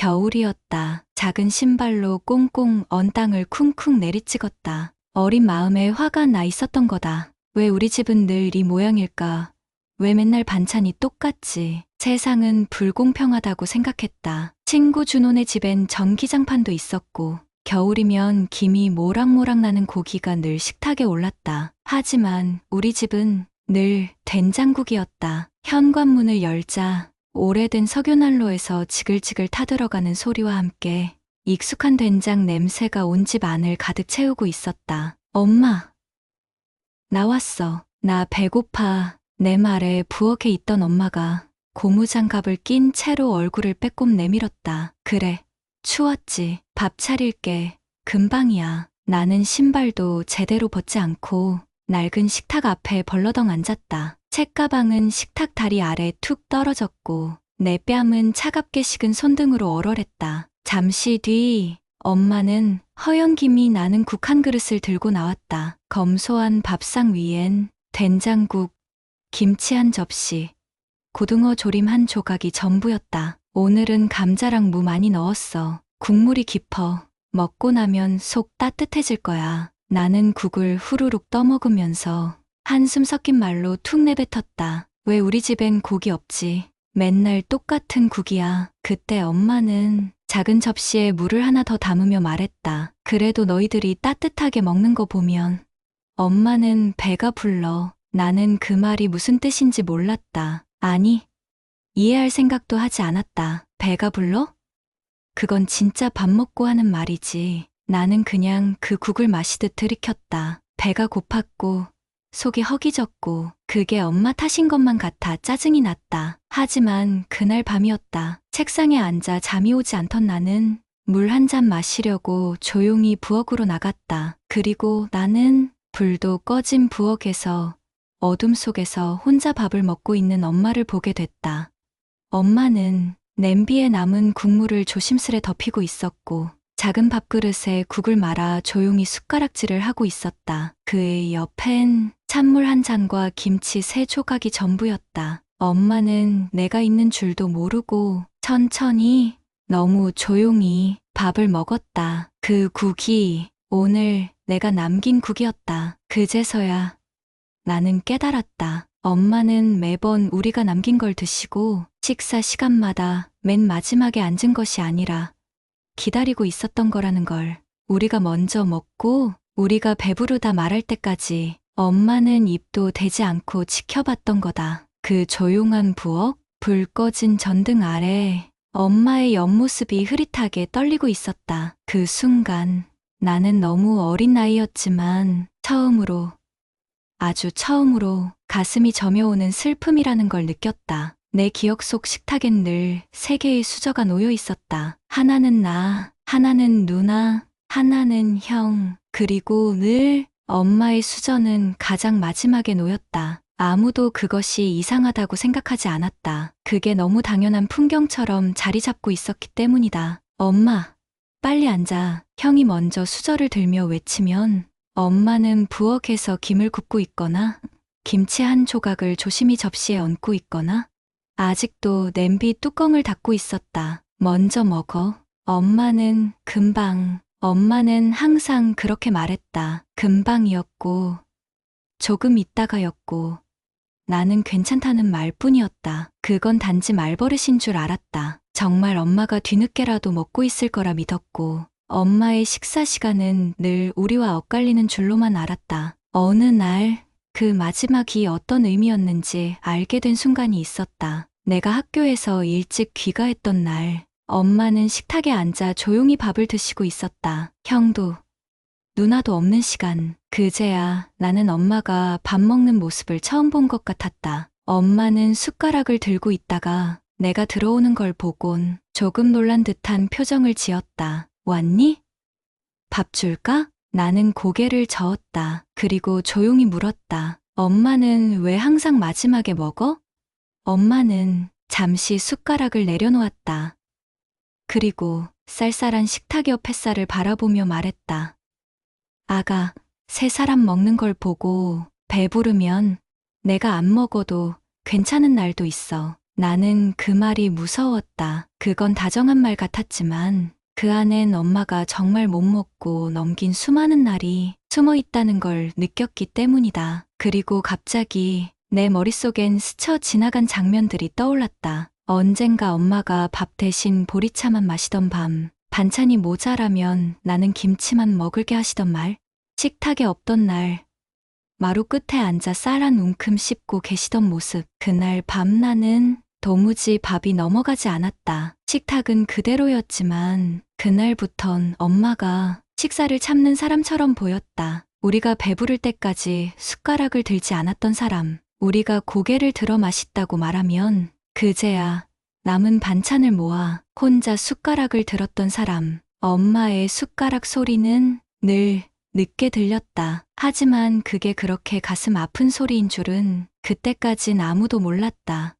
겨울이었다. 작은 신발로 꽁꽁 언 땅을 쿵쿵 내리찍었다. 어린 마음에 화가 나 있었던 거다. 왜 우리 집은 늘 이 모양일까? 왜 맨날 반찬이 똑같지? 세상은 불공평하다고 생각했다. 친구 준호네 집엔 전기장판도 있었고 겨울이면 김이 모락모락 나는 고기가 늘 식탁에 올랐다. 하지만 우리 집은 늘 된장국이었다. 현관문을 열자 오래된 석유난로에서 지글지글 타들어가는 소리와 함께 익숙한 된장 냄새가 온 집 안을 가득 채우고 있었다. 엄마, 나왔어. 나 배고파. 내 말에 부엌에 있던 엄마가 고무장갑을 낀 채로 얼굴을 빼꼼 내밀었다. 그래, 추웠지. 밥 차릴게. 금방이야. 나는 신발도 제대로 벗지 않고 낡은 식탁 앞에 벌러덩 앉았다. 책가방은 식탁 다리 아래 툭 떨어졌고 내 뺨은 차갑게 식은 손등으로 얼얼했다. 잠시 뒤 엄마는 허연 김이 나는 국 한 그릇을 들고 나왔다. 검소한 밥상 위엔 된장국, 김치 한 접시, 고등어 조림 한 조각이 전부였다. 오늘은 감자랑 무 많이 넣었어. 국물이 깊어. 먹고 나면 속 따뜻해질 거야. 나는 국을 후루룩 떠먹으면서 한숨 섞인 말로 툭 내뱉었다. 왜 우리 집엔 고기 없지? 맨날 똑같은 국이야. 그때 엄마는 작은 접시에 물을 하나 더 담으며 말했다. 그래도 너희들이 따뜻하게 먹는 거 보면 엄마는 배가 불러. 나는 그 말이 무슨 뜻인지 몰랐다. 아니, 이해할 생각도 하지 않았다. 배가 불러? 그건 진짜 밥 먹고 하는 말이지. 나는 그냥 그 국을 마시듯 들이켰다. 배가 고팠고 속이 허기졌고 그게 엄마 탓인 것만 같아 짜증이 났다. 하지만 그날 밤이었다. 책상에 앉아 잠이 오지 않던 나는 물 한 잔 마시려고 조용히 부엌으로 나갔다. 그리고 나는 불도 꺼진 부엌에서 어둠 속에서 혼자 밥을 먹고 있는 엄마를 보게 됐다. 엄마는 냄비에 남은 국물을 조심스레 덮이고 있었고 작은 밥그릇에 국을 말아 조용히 숟가락질을 하고 있었다. 그의 옆엔 찬물 한 잔과 김치 3조각이 전부였다. 엄마는 내가 있는 줄도 모르고 천천히 너무 조용히 밥을 먹었다. 그 국이 오늘 내가 남긴 국이었다. 그제서야 나는 깨달았다. 엄마는 매번 우리가 남긴 걸 드시고 식사 시간마다 맨 마지막에 앉은 것이 아니라 기다리고 있었던 거라는 걸. 우리가 먼저 먹고 우리가 배부르다 말할 때까지 엄마는 입도 대지 않고 지켜봤던 거다. 그 조용한 부엌, 불 꺼진 전등 아래 엄마의 옆모습이 흐릿하게 떨리고 있었다. 그 순간 나는 너무 어린 나이였지만 처음으로, 아주 처음으로 가슴이 저며오는 슬픔이라는 걸 느꼈다. 내 기억 속 식탁엔 늘 3개의 수저가 놓여 있었다. 하나는 나, 하나는 누나, 하나는 형, 그리고 늘 엄마의 수저는 가장 마지막에 놓였다. 아무도 그것이 이상하다고 생각하지 않았다. 그게 너무 당연한 풍경처럼 자리 잡고 있었기 때문이다. 엄마, 빨리 앉아. 형이 먼저 수저를 들며 외치면 엄마는 부엌에서 김을 굽고 있거나 김치 한 조각을 조심히 접시에 얹고 있거나 아직도 냄비 뚜껑을 닫고 있었다. 먼저 먹어. 엄마는 금방, 엄마는 항상 그렇게 말했다. 금방이었고, 조금 있다가였고, 나는 괜찮다는 말뿐이었다. 그건 단지 말버릇인 줄 알았다. 정말 엄마가 뒤늦게라도 먹고 있을 거라 믿었고, 엄마의 식사 시간은 늘 우리와 엇갈리는 줄로만 알았다. 어느 날, 그 마지막이 어떤 의미였는지 알게 된 순간이 있었다. 내가 학교에서 일찍 귀가했던 날, 엄마는 식탁에 앉아 조용히 밥을 드시고 있었다. 형도, 누나도 없는 시간. 그제야 나는 엄마가 밥 먹는 모습을 처음 본 것 같았다. 엄마는 숟가락을 들고 있다가 내가 들어오는 걸 보곤 조금 놀란 듯한 표정을 지었다. 왔니? 밥 줄까? 나는 고개를 저었다. 그리고 조용히 물었다. 엄마는 왜 항상 마지막에 먹어? 엄마는 잠시 숟가락을 내려놓았다. 그리고 쌀쌀한 식탁 옆 햇살을 바라보며 말했다. 아가, 3사람 먹는 걸 보고 배부르면 내가 안 먹어도 괜찮은 날도 있어. 나는 그 말이 무서웠다. 그건 다정한 말 같았지만 그 안엔 엄마가 정말 못 먹고 넘긴 수많은 날이 숨어 있다는 걸 느꼈기 때문이다. 그리고 갑자기 내 머릿속엔 스쳐 지나간 장면들이 떠올랐다. 언젠가 엄마가 밥 대신 보리차만 마시던 밤, 반찬이 모자라면 나는 김치만 먹을게 하시던 말, 식탁에 없던 날, 마루 끝에 앉아 쌀 한 움큼 씹고 계시던 모습. 그날 밤 나는 도무지 밥이 넘어가지 않았다. 식탁은 그대로였지만 그날부턴 엄마가 식사를 참는 사람처럼 보였다. 우리가 배부를 때까지 숟가락을 들지 않았던 사람, 우리가 고개를 들어 마셨다고 말하면 그제야 남은 반찬을 모아 혼자 숟가락을 들었던 사람. 엄마의 숟가락 소리는 늘 늦게 들렸다. 하지만 그게 그렇게 가슴 아픈 소리인 줄은 그때까진 아무도 몰랐다.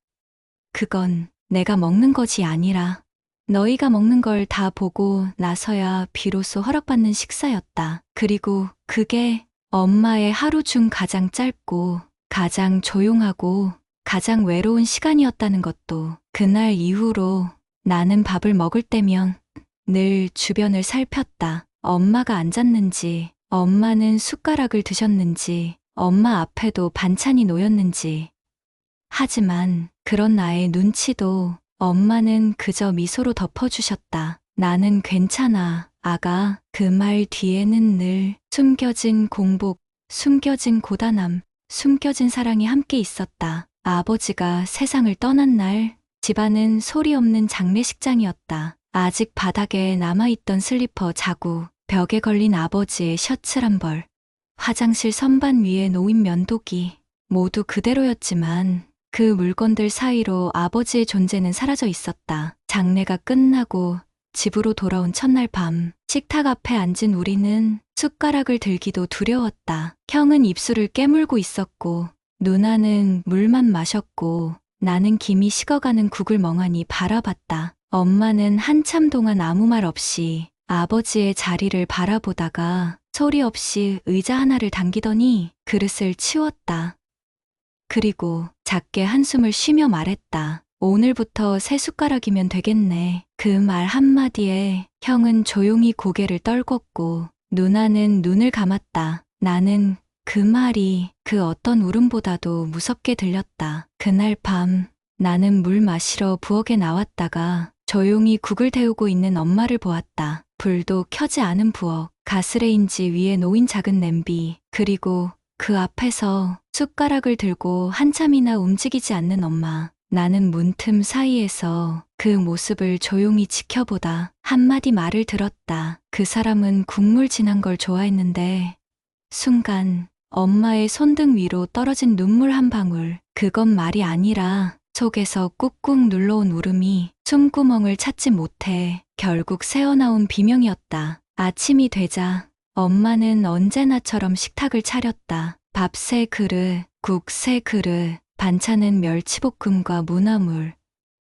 그건 내가 먹는 것이 아니라 너희가 먹는 걸 다 보고 나서야 비로소 허락받는 식사였다. 그리고 그게 엄마의 하루 중 가장 짧고 가장 조용하고 가장 외로운 시간이었다는 것도. 그날 이후로 나는 밥을 먹을 때면 늘 주변을 살폈다. 엄마가 앉았는지, 엄마는 숟가락을 드셨는지, 엄마 앞에도 반찬이 놓였는지. 하지만 그런 나의 눈치도 엄마는 그저 미소로 덮어주셨다. 나는 괜찮아, 아가. 그 말 뒤에는 늘 숨겨진 공복, 숨겨진 고단함, 숨겨진 사랑이 함께 있었다. 아버지가 세상을 떠난 날, 집안은 소리 없는 장례식장이었다. 아직 바닥에 남아있던 슬리퍼 자국, 벽에 걸린 아버지의 셔츠 한 벌, 화장실 선반 위에 놓인 면도기, 모두 그대로였지만 그 물건들 사이로 아버지의 존재는 사라져 있었다. 장례가 끝나고 집으로 돌아온 첫날 밤, 식탁 앞에 앉은 우리는 숟가락을 들기도 두려웠다. 형은 입술을 깨물고 있었고, 누나는 물만 마셨고, 나는 김이 식어가는 국을 멍하니 바라봤다. 엄마는 한참 동안 아무 말 없이 아버지의 자리를 바라보다가 소리 없이 의자 하나를 당기더니 그릇을 치웠다. 그리고 작게 한숨을 쉬며 말했다. 오늘부터 새 숟가락이면 되겠네. 그 말 한마디에 형은 조용히 고개를 떨궜고 누나는 눈을 감았다. 나는 그 말이 그 어떤 울음보다도 무섭게 들렸다. 그날 밤 나는 물 마시러 부엌에 나왔다가 조용히 국을 데우고 있는 엄마를 보았다. 불도 켜지 않은 부엌, 가스레인지 위에 놓인 작은 냄비, 그리고 그 앞에서 숟가락을 들고 한참이나 움직이지 않는 엄마. 나는 문틈 사이에서 그 모습을 조용히 지켜보다 한마디 말을 들었다. 그 사람은 국물 진한 걸 좋아했는데 순간 엄마의 손등 위로 떨어진 눈물 한 방울. 그건 말이 아니라 속에서 꾹꾹 눌러온 울음이 숨구멍을 찾지 못해 결국 새어나온 비명이었다. 아침이 되자 엄마는 언제나처럼 식탁을 차렸다. 밥 3그릇, 국 3그릇, 반찬은 멸치볶음과 무나물,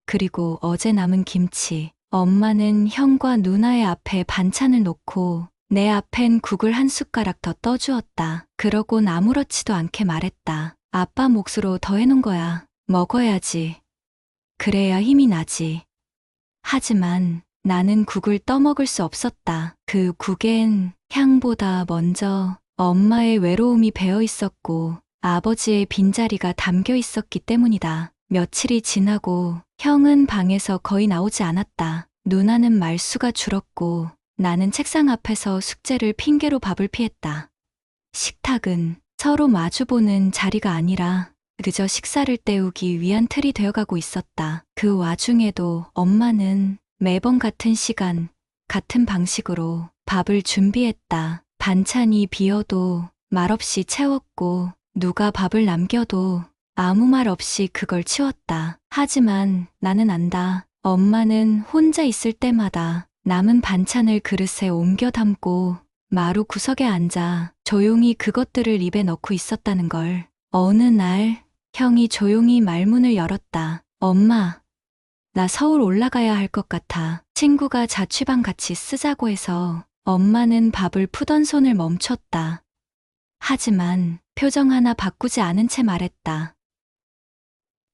그리고 어제 남은 김치. 엄마는 형과 누나의 앞에 반찬을 놓고 내 앞엔 국을 한 숟가락 더 떠주었다. 그러곤 아무렇지도 않게 말했다. 아빠 몫으로 더 해놓은 거야. 먹어야지. 그래야 힘이 나지. 하지만 나는 국을 떠먹을 수 없었다. 그 국엔 향보다 먼저 엄마의 외로움이 배어 있었고 아버지의 빈자리가 담겨 있었기 때문이다. 며칠이 지나고 형은 방에서 거의 나오지 않았다. 누나는 말수가 줄었고 나는 책상 앞에서 숙제를 핑계로 밥을 피했다. 식탁은 서로 마주보는 자리가 아니라 그저 식사를 때우기 위한 틀이 되어가고 있었다. 그 와중에도 엄마는 매번 같은 시간, 같은 방식으로 밥을 준비했다. 반찬이 비어도 말없이 채웠고 누가 밥을 남겨도 아무 말 없이 그걸 치웠다. 하지만 나는 안다. 엄마는 혼자 있을 때마다 남은 반찬을 그릇에 옮겨 담고 마루 구석에 앉아 조용히 그것들을 입에 넣고 있었다는 걸. 어느 날 형이 조용히 말문을 열었다. 엄마, 나 서울 올라가야 할 것 같아. 친구가 자취방 같이 쓰자고 해서. 엄마는 밥을 푸던 손을 멈췄다. 하지만 표정 하나 바꾸지 않은 채 말했다.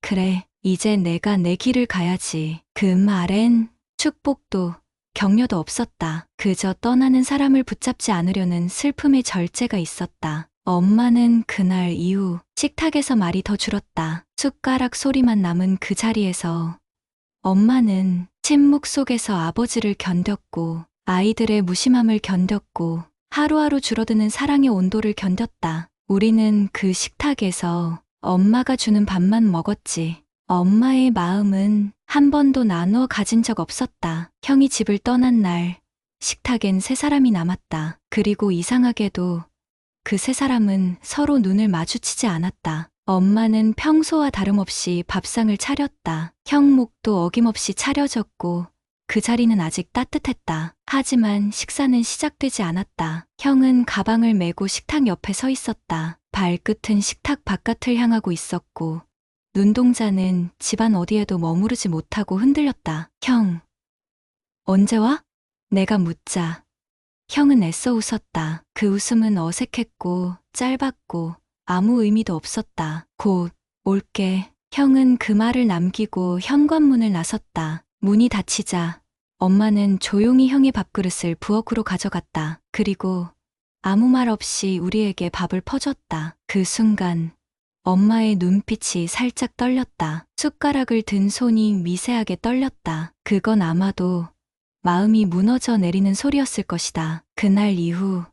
그래, 이제 내가 내 길을 가야지. 그 말엔 축복도 격려도 없었다. 그저 떠나는 사람을 붙잡지 않으려는 슬픔의 절제가 있었다. 엄마는 그날 이후 식탁에서 말이 더 줄었다. 숟가락 소리만 남은 그 자리에서 엄마는 침묵 속에서 아버지를 견뎠고 아이들의 무심함을 견뎠고 하루하루 줄어드는 사랑의 온도를 견뎠다. 우리는 그 식탁에서 엄마가 주는 밥만 먹었지. 엄마의 마음은 한 번도 나누어 가진 적 없었다. 형이 집을 떠난 날 식탁엔 세 사람이 남았다. 그리고 이상하게도 그 세 사람은 서로 눈을 마주치지 않았다. 엄마는 평소와 다름없이 밥상을 차렸다. 형 목도 어김없이 차려졌고 그 자리는 아직 따뜻했다. 하지만 식사는 시작되지 않았다. 형은 가방을 메고 식탁 옆에 서 있었다. 발끝은 식탁 바깥을 향하고 있었고 눈동자는 집안 어디에도 머무르지 못하고 흔들렸다. 형, 언제 와? 내가 묻자. 형은 애써 웃었다. 그 웃음은 어색했고 짧았고 아무 의미도 없었다. 곧 올게. 형은 그 말을 남기고 현관문을 나섰다. 문이 닫히자 엄마는 조용히 형의 밥그릇을 부엌으로 가져갔다. 그리고 아무 말 없이 우리에게 밥을 퍼줬다. 그 순간 엄마의 눈빛이 살짝 떨렸다. 숟가락을 든 손이 미세하게 떨렸다. 그건 아마도 마음이 무너져 내리는 소리였을 것이다. 그날 이후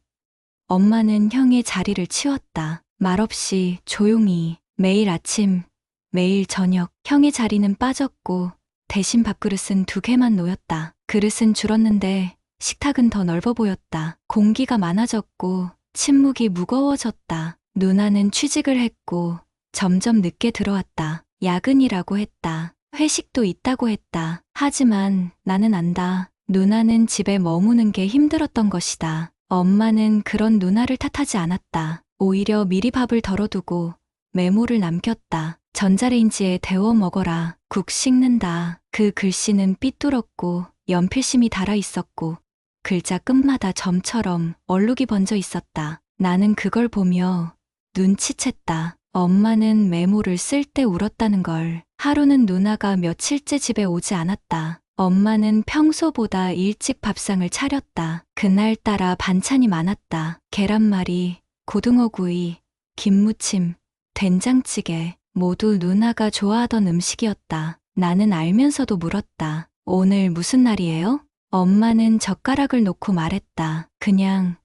엄마는 형의 자리를 치웠다. 말없이 조용히 매일 아침, 매일 저녁 형의 자리는 빠졌고 대신 밥그릇은 2개만 놓였다. 그릇은 줄었는데 식탁은 더 넓어 보였다. 공기가 많아졌고 침묵이 무거워졌다. 누나는 취직을 했고 점점 늦게 들어왔다. 야근이라고 했다. 회식도 있다고 했다. 하지만 나는 안다. 누나는 집에 머무는 게 힘들었던 것이다. 엄마는 그런 누나를 탓하지 않았다. 오히려 미리 밥을 덜어두고 메모를 남겼다. 전자레인지에 데워 먹어라. 국 식는다. 그 글씨는 삐뚤었고 연필심이 달아 있었고 글자 끝마다 점처럼 얼룩이 번져 있었다. 나는 그걸 보며 눈치챘다. 엄마는 메모를 쓸 때 울었다는 걸. 하루는 누나가 며칠째 집에 오지 않았다. 엄마는 평소보다 일찍 밥상을 차렸다. 그날따라 반찬이 많았다. 계란말이, 고등어구이, 김무침, 된장찌개, 모두 누나가 좋아하던 음식이었다. 나는 알면서도 물었다. 오늘 무슨 날이에요? 엄마는 젓가락을 놓고 말했다. 그냥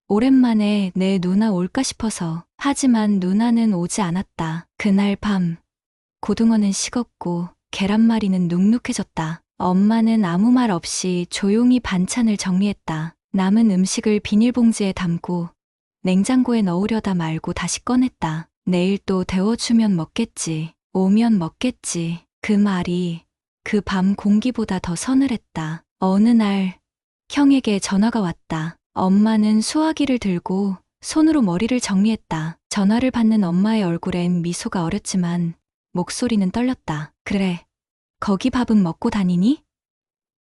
오랜만에 내 누나 올까 싶어서. 하지만 누나는 오지 않았다. 그날 밤 고등어는 식었고 계란말이는 눅눅해졌다. 엄마는 아무 말 없이 조용히 반찬을 정리했다. 남은 음식을 비닐봉지에 담고 냉장고에 넣으려다 말고 다시 꺼냈다. 내일 또 데워주면 먹겠지. 오면 먹겠지. 그 말이 그 밤 공기보다 더 서늘했다. 어느 날 형에게 전화가 왔다. 엄마는 수화기를 들고 손으로 머리를 정리했다. 전화를 받는 엄마의 얼굴엔 미소가 어렸지만 목소리는 떨렸다. 그래, 거기 밥은 먹고 다니니?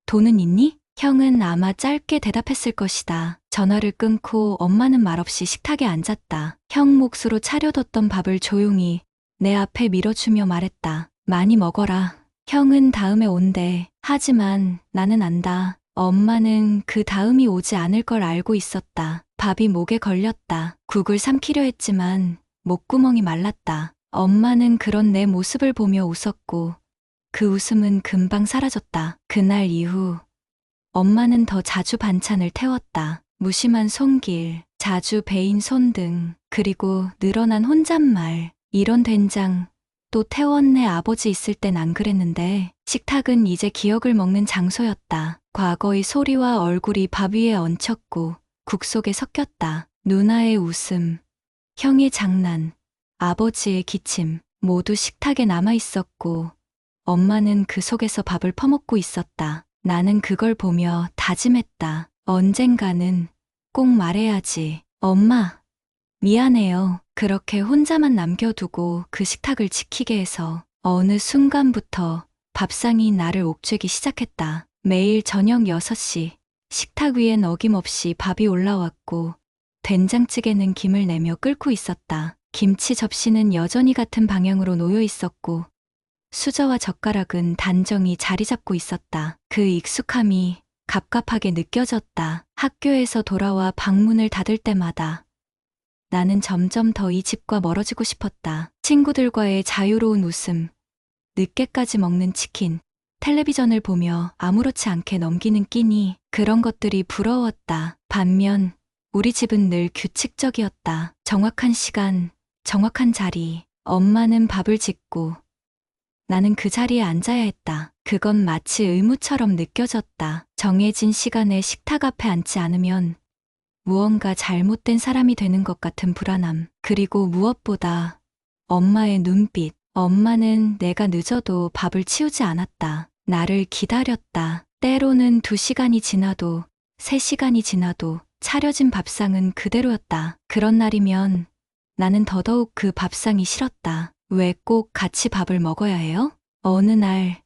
돈은 있니? 형은 아마 짧게 대답했을 것이다. 전화를 끊고 엄마는 말없이 식탁에 앉았다. 형 몫으로 차려뒀던 밥을 조용히 내 앞에 밀어주며 말했다. 많이 먹어라. 형은 다음에 온대. 하지만 나는 안다. 엄마는 그 다음이 오지 않을 걸 알고 있었다. 밥이 목에 걸렸다. 국을 삼키려 했지만 목구멍이 말랐다. 엄마는 그런 내 모습을 보며 웃었고 그 웃음은 금방 사라졌다. 그날 이후 엄마는 더 자주 반찬을 태웠다. 무심한 손길, 자주 베인 손등, 그리고 늘어난 혼잣말. 이런 된장 또 태웠네. 아버지 있을 땐 안 그랬는데. 식탁은 이제 기억을 먹는 장소였다. 과거의 소리와 얼굴이 밥 위에 얹혔고 국 속에 섞였다. 누나의 웃음, 형의 장난, 아버지의 기침 모두 식탁에 남아 있었고 엄마는 그 속에서 밥을 퍼먹고 있었다. 나는 그걸 보며 다짐했다. 언젠가는 꼭 말해야지. 엄마, 미안해요. 그렇게 혼자만 남겨두고 그 식탁을 지키게 해서. 어느 순간부터 밥상이 나를 옥죄기 시작했다. 매일 저녁 6시 식탁 위엔 어김없이 밥이 올라왔고 된장찌개는 김을 내며 끓고 있었다. 김치 접시는 여전히 같은 방향으로 놓여 있었고 수저와 젓가락은 단정히 자리 잡고 있었다. 그 익숙함이 갑갑하게 느껴졌다. 학교에서 돌아와 방문을 닫을 때마다 나는 점점 더 이 집과 멀어지고 싶었다. 친구들과의 자유로운 웃음, 늦게까지 먹는 치킨, 텔레비전을 보며 아무렇지 않게 넘기는 끼니, 그런 것들이 부러웠다. 반면 우리 집은 늘 규칙적이었다. 정확한 시간, 정확한 자리. 엄마는 밥을 짓고 나는 그 자리에 앉아야 했다. 그건 마치 의무처럼 느껴졌다. 정해진 시간에 식탁 앞에 앉지 않으면 무언가 잘못된 사람이 되는 것 같은 불안함. 그리고 무엇보다 엄마의 눈빛. 엄마는 내가 늦어도 밥을 치우지 않았다. 나를 기다렸다. 때로는 2시간이 지나도 3시간이 지나도 차려진 밥상은 그대로였다. 그런 날이면 나는 더더욱 그 밥상이 싫었다. 왜 꼭 같이 밥을 먹어야 해요? 어느 날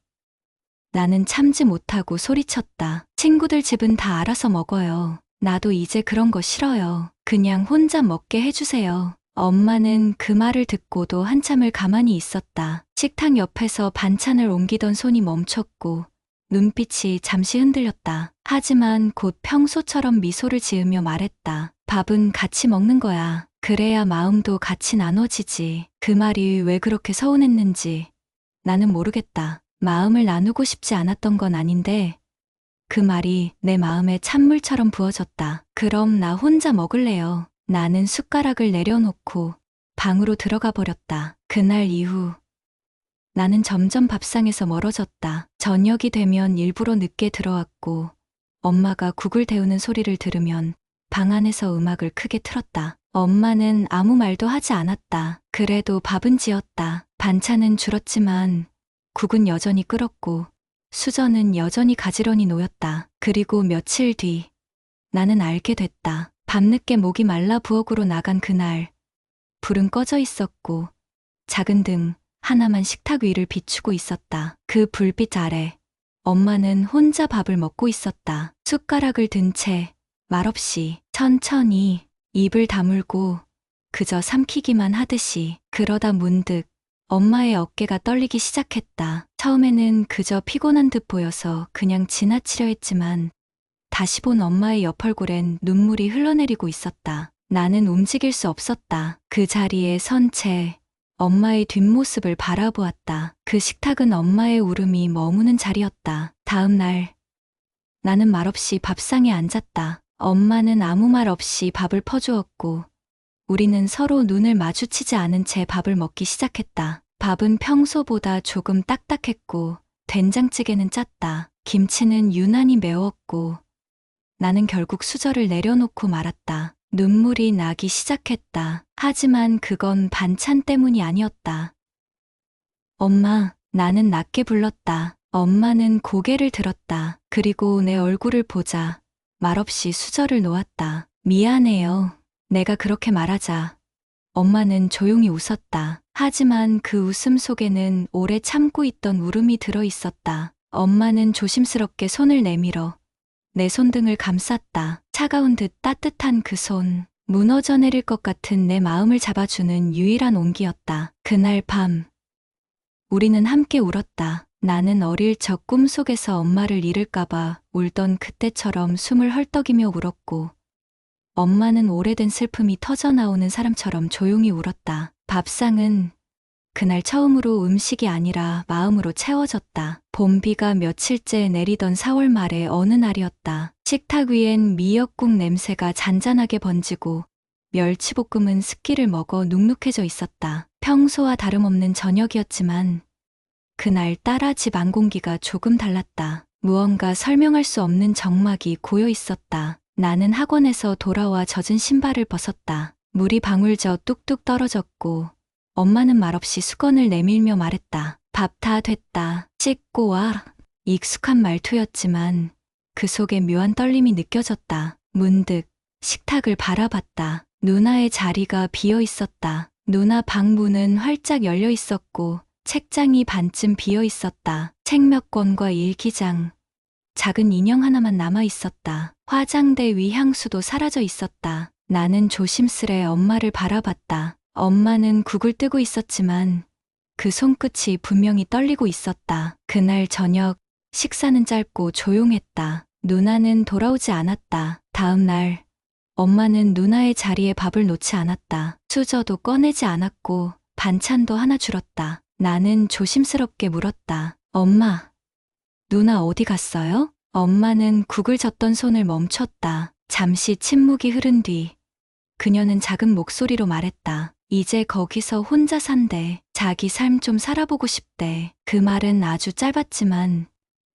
나는 참지 못하고 소리쳤다. 친구들 집은 다 알아서 먹어요. 나도 이제 그런 거 싫어요. 그냥 혼자 먹게 해주세요. 엄마는 그 말을 듣고도 한참을 가만히 있었다. 식탁 옆에서 반찬을 옮기던 손이 멈췄고 눈빛이 잠시 흔들렸다. 하지만 곧 평소처럼 미소를 지으며 말했다. 밥은 같이 먹는 거야. 그래야 마음도 같이 나눠지지. 그 말이 왜 그렇게 서운했는지 나는 모르겠다. 마음을 나누고 싶지 않았던 건 아닌데 그 말이 내 마음에 찬물처럼 부어졌다. 그럼 나 혼자 먹을래요. 나는 숟가락을 내려놓고 방으로 들어가 버렸다. 그날 이후 나는 점점 밥상에서 멀어졌다. 저녁이 되면 일부러 늦게 들어왔고 엄마가 국을 데우는 소리를 들으면 방 안에서 음악을 크게 틀었다. 엄마는 아무 말도 하지 않았다. 그래도 밥은 지었다. 반찬은 줄었지만 국은 여전히 끓었고 수저는 여전히 가지런히 놓였다. 그리고 며칠 뒤 나는 알게 됐다. 밤늦게 목이 말라 부엌으로 나간 그날 불은 꺼져 있었고 작은 등 하나만 식탁 위를 비추고 있었다. 그 불빛 아래 엄마는 혼자 밥을 먹고 있었다. 숟가락을 든 채 말없이 천천히 입을 다물고 그저 삼키기만 하듯이. 그러다 문득 엄마의 어깨가 떨리기 시작했다. 처음에는 그저 피곤한 듯 보여서 그냥 지나치려 했지만 다시 본 엄마의 옆얼굴엔 눈물이 흘러내리고 있었다. 나는 움직일 수 없었다. 그 자리에 선 채 엄마의 뒷모습을 바라보았다. 그 식탁은 엄마의 울음이 머무는 자리였다. 다음 날 나는 말없이 밥상에 앉았다. 엄마는 아무 말 없이 밥을 퍼주었고 우리는 서로 눈을 마주치지 않은 채 밥을 먹기 시작했다. 밥은 평소보다 조금 딱딱했고 된장찌개는 짰다. 김치는 유난히 매웠고 나는 결국 수저를 내려놓고 말았다. 눈물이 나기 시작했다. 하지만 그건 반찬 때문이 아니었다. 엄마, 나는 낮게 불렀다. 엄마는 고개를 들었다. 그리고 내 얼굴을 보자 말없이 수저를 놓았다. 미안해요. 내가 그렇게 말하자 엄마는 조용히 웃었다. 하지만 그 웃음 속에는 오래 참고 있던 울음이 들어 있었다. 엄마는 조심스럽게 손을 내밀어 내 손등을 감쌌다. 차가운 듯 따뜻한 그 손, 무너져 내릴 것 같은 내 마음을 잡아주는 유일한 온기였다. 그날 밤 우리는 함께 울었다. 나는 어릴 적 꿈속에서 엄마를 잃을까봐 울던 그때처럼 숨을 헐떡이며 울었고 엄마는 오래된 슬픔이 터져나오는 사람처럼 조용히 울었다. 밥상은 그날 처음으로 음식이 아니라 마음으로 채워졌다. 봄비가 며칠째 내리던 4월 말의 어느 날이었다. 식탁 위엔 미역국 냄새가 잔잔하게 번지고 멸치볶음은 습기를 먹어 눅눅해져 있었다. 평소와 다름없는 저녁이었지만 그날따라 집 안 공기가 조금 달랐다. 무언가 설명할 수 없는 적막이 고여 있었다. 나는 학원에서 돌아와 젖은 신발을 벗었다. 물이 방울져 뚝뚝 떨어졌고 엄마는 말없이 수건을 내밀며 말했다. 밥 다 됐다. 씻고 와. 익숙한 말투였지만 그 속에 묘한 떨림이 느껴졌다. 문득 식탁을 바라봤다. 누나의 자리가 비어 있었다. 누나 방 문은 활짝 열려 있었고 책장이 반쯤 비어 있었다. 책 몇 권과 일기장, 작은 인형 하나만 남아 있었다. 화장대 위 향수도 사라져 있었다. 나는 조심스레 엄마를 바라봤다. 엄마는 국을 뜨고 있었지만 그 손끝이 분명히 떨리고 있었다. 그날 저녁 식사는 짧고 조용했다. 누나는 돌아오지 않았다. 다음 날 엄마는 누나의 자리에 밥을 놓지 않았다. 수저도 꺼내지 않았고 반찬도 하나 줄었다. 나는 조심스럽게 물었다. 엄마, 누나 어디 갔어요? 엄마는 국을 젓던 손을 멈췄다. 잠시 침묵이 흐른 뒤 그녀는 작은 목소리로 말했다. 이제 거기서 혼자 산대. 자기 삶 좀 살아보고 싶대. 그 말은 아주 짧았지만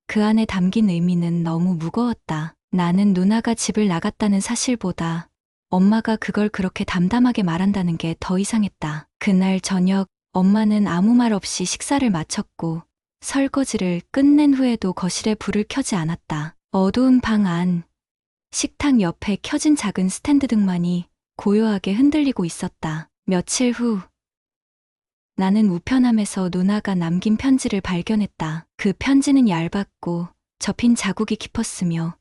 그 안에 담긴 의미는 너무 무거웠다. 나는 누나가 집을 나갔다는 사실보다 엄마가 그걸 그렇게 담담하게 말한다는 게 더 이상했다. 그날 저녁 엄마는 아무 말 없이 식사를 마쳤고 설거지를 끝낸 후에도 거실에 불을 켜지 않았다. 어두운 방 안, 식탁 옆에 켜진 작은 스탠드 등만이 고요하게 흔들리고 있었다. 며칠 후 나는 우편함에서 누나가 남긴 편지를 발견했다. 그 편지는 얇았고 접힌 자국이 깊었으며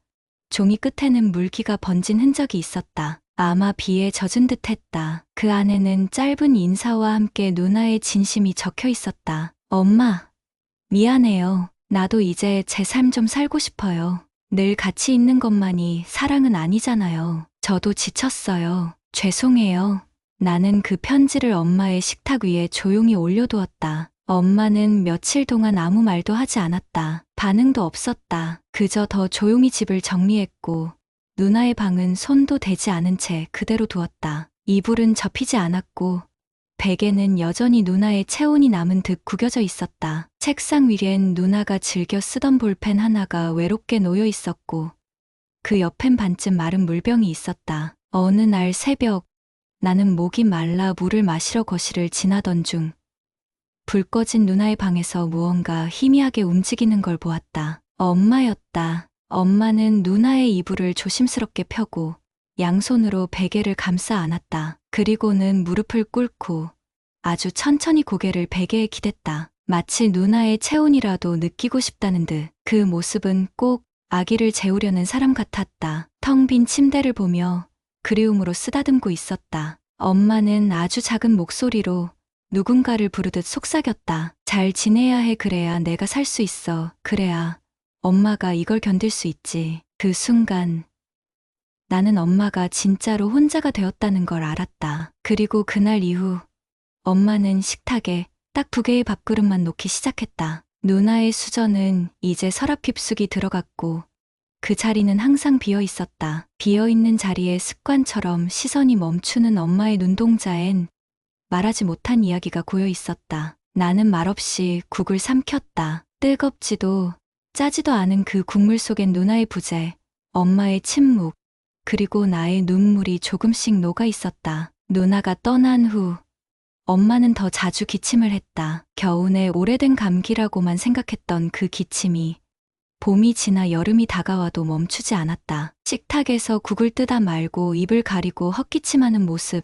종이 끝에는 물기가 번진 흔적이 있었다. 아마 비에 젖은 듯 했다. 그 안에는 짧은 인사와 함께 누나의 진심이 적혀 있었다. 엄마, 미안해요. 나도 이제 제 삶 좀 살고 싶어요. 늘 같이 있는 것만이 사랑은 아니잖아요. 저도 지쳤어요. 죄송해요. 나는 그 편지를 엄마의 식탁 위에 조용히 올려두었다. 엄마는 며칠 동안 아무 말도 하지 않았다. 반응도 없었다. 그저 더 조용히 집을 정리했고 누나의 방은 손도 대지 않은 채 그대로 두었다. 이불은 접히지 않았고 베개는 여전히 누나의 체온이 남은 듯 구겨져 있었다. 책상 위엔 누나가 즐겨 쓰던 볼펜 하나가 외롭게 놓여 있었고 그 옆엔 반쯤 마른 물병이 있었다. 어느 날 새벽 나는 목이 말라 물을 마시러 거실을 지나던 중 불 꺼진 누나의 방에서 무언가 희미하게 움직이는 걸 보았다. 엄마였다. 엄마는 누나의 이불을 조심스럽게 펴고 양손으로 베개를 감싸 안았다. 그리고는 무릎을 꿇고 아주 천천히 고개를 베개에 기댔다. 마치 누나의 체온이라도 느끼고 싶다는 듯. 그 모습은 꼭 아기를 재우려는 사람 같았다. 텅 빈 침대를 보며 그리움으로 쓰다듬고 있었다. 엄마는 아주 작은 목소리로 누군가를 부르듯 속삭였다. 잘 지내야 해. 그래야 내가 살 수 있어. 그래야 엄마가 이걸 견딜 수 있지. 그 순간 나는 엄마가 진짜로 혼자가 되었다는 걸 알았다. 그리고 그날 이후 엄마는 식탁에 딱 2개의 밥그릇만 놓기 시작했다. 누나의 수저는 이제 서랍 깊숙이 들어갔고 그 자리는 항상 비어 있었다. 비어 있는 자리에 습관처럼 시선이 멈추는 엄마의 눈동자엔 말하지 못한 이야기가 고여 있었다. 나는 말없이 국을 삼켰다. 뜨겁지도 짜지도 않은 그 국물 속엔 누나의 부재, 엄마의 침묵, 그리고 나의 눈물이 조금씩 녹아 있었다. 누나가 떠난 후 엄마는 더 자주 기침을 했다. 겨우내 오래된 감기라고만 생각했던 그 기침이 봄이 지나 여름이 다가와도 멈추지 않았다. 식탁에서 국을 뜨다 말고 입을 가리고 헛기침하는 모습,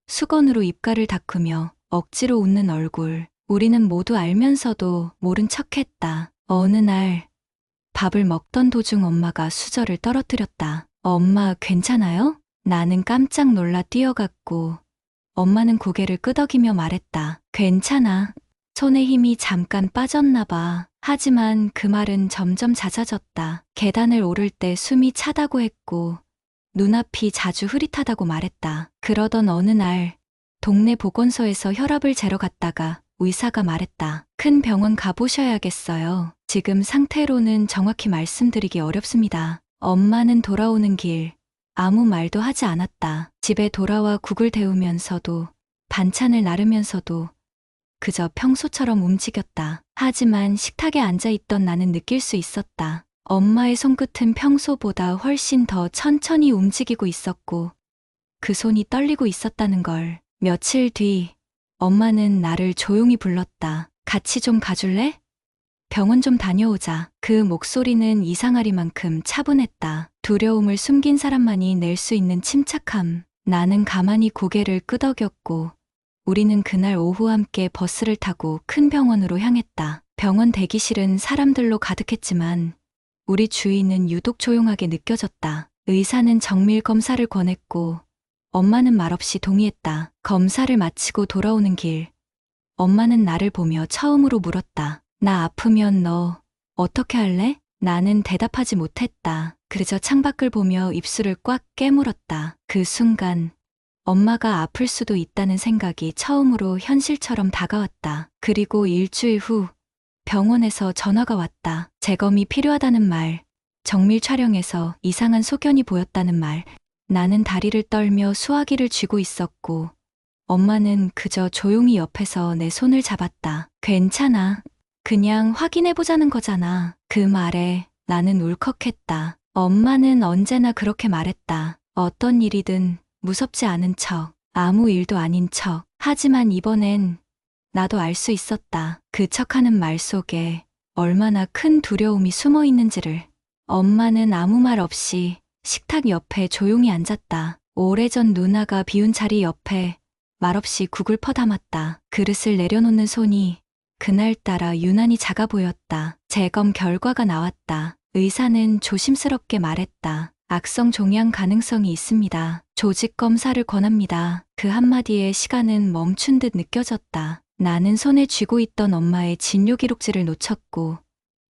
수건으로 입가를 닦으며 억지로 웃는 얼굴. 우리는 모두 알면서도 모른 척했다. 어느 날 밥을 먹던 도중 엄마가 수저를 떨어뜨렸다. 엄마 괜찮아요? 나는 깜짝 놀라 뛰어갔고 엄마는 고개를 끄덕이며 말했다. 괜찮아. 손에 힘이 잠깐 빠졌나 봐. 하지만 그 말은 점점 잦아졌다. 계단을 오를 때 숨이 차다고 했고 눈앞이 자주 흐릿하다고 말했다. 그러던 어느 날 동네 보건소에서 혈압을 재러 갔다가 의사가 말했다. 큰 병원 가보셔야겠어요. 지금 상태로는 정확히 말씀드리기 어렵습니다. 엄마는 돌아오는 길 아무 말도 하지 않았다. 집에 돌아와 국을 데우면서도 반찬을 나르면서도 그저 평소처럼 움직였다. 하지만 식탁에 앉아있던 나는 느낄 수 있었다. 엄마의 손끝은 평소보다 훨씬 더 천천히 움직이고 있었고 그 손이 떨리고 있었다는 걸. 며칠 뒤 엄마는 나를 조용히 불렀다. 같이 좀 가줄래? 병원 좀 다녀오자. 그 목소리는 이상하리만큼 차분했다. 두려움을 숨긴 사람만이 낼 수 있는 침착함. 나는 가만히 고개를 끄덕였고 우리는 그날 오후 함께 버스를 타고 큰 병원으로 향했다. 병원 대기실은 사람들로 가득했지만 우리 주위는 유독 조용하게 느껴졌다. 의사는 정밀 검사를 권했고 엄마는 말없이 동의했다. 검사를 마치고 돌아오는 길 엄마는 나를 보며 처음으로 물었다. 나 아프면 너 어떻게 할래? 나는 대답하지 못했다. 그저 창밖을 보며 입술을 꽉 깨물었다. 그 순간 엄마가 아플 수도 있다는 생각이 처음으로 현실처럼 다가왔다. 그리고 일주일 후 병원에서 전화가 왔다. 재검이 필요하다는 말, 정밀 촬영에서 이상한 소견이 보였다는 말. 나는 다리를 떨며 수화기를 쥐고 있었고 엄마는 그저 조용히 옆에서 내 손을 잡았다. 괜찮아. 그냥 확인해보자는 거잖아. 그 말에 나는 울컥했다. 엄마는 언제나 그렇게 말했다. 어떤 일이든 무섭지 않은 척, 아무 일도 아닌 척. 하지만 이번엔 나도 알 수 있었다. 그 척하는 말 속에 얼마나 큰 두려움이 숨어 있는지를. 엄마는 아무 말 없이 식탁 옆에 조용히 앉았다. 오래전 누나가 비운 자리 옆에 말없이 국을 퍼담았다. 그릇을 내려놓는 손이 그날따라 유난히 작아 보였다. 재검 결과가 나왔다. 의사는 조심스럽게 말했다. 악성 종양 가능성이 있습니다. 조직 검사를 권합니다. 그 한마디에 시간은 멈춘 듯 느껴졌다. 나는 손에 쥐고 있던 엄마의 진료 기록지를 놓쳤고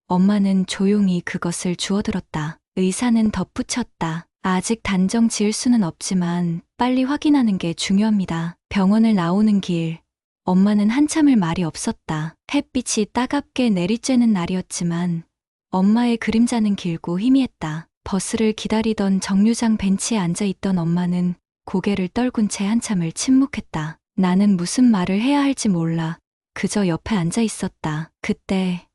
엄마는 조용히 그것을 주워들었다. 의사는 덧붙였다. 아직 단정 지을 수는 없지만 빨리 확인하는 게 중요합니다. 병원을 나오는 길, 엄마는 한참을 말이 없었다. 햇빛이 따갑게 내리쬐는 날이었지만 엄마의 그림자는 길고 희미했다. 버스를 기다리던 정류장 벤치에 앉아있던 엄마는 고개를 떨군 채 한참을 침묵했다. 나는 무슨 말을 해야 할지 몰라 그저 옆에 앉아 있었다. 그때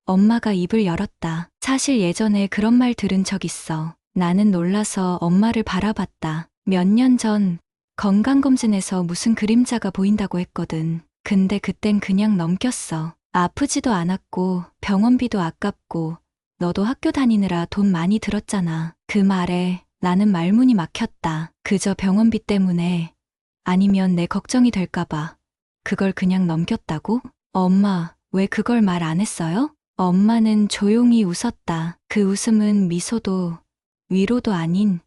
엄마가 입을 열었다. 사실 예전에 그런 말 들은 적 있어. 나는 놀라서 엄마를 바라봤다. 몇 년 전 건강검진에서 무슨 그림자가 보인다고 했거든. 근데 그땐 그냥 넘겼어. 아프지도 않았고 병원비도 아깝고 너도 학교 다니느라 돈 많이 들었잖아. 그 말에 나는 말문이 막혔다. 그저 병원비 때문에 아니면 내 걱정이 될까봐 그걸 그냥 넘겼다고? 엄마, 왜 그걸 말 안 했어요? 엄마는 조용히 웃었다. 그 웃음은 미소도 위로도 아닌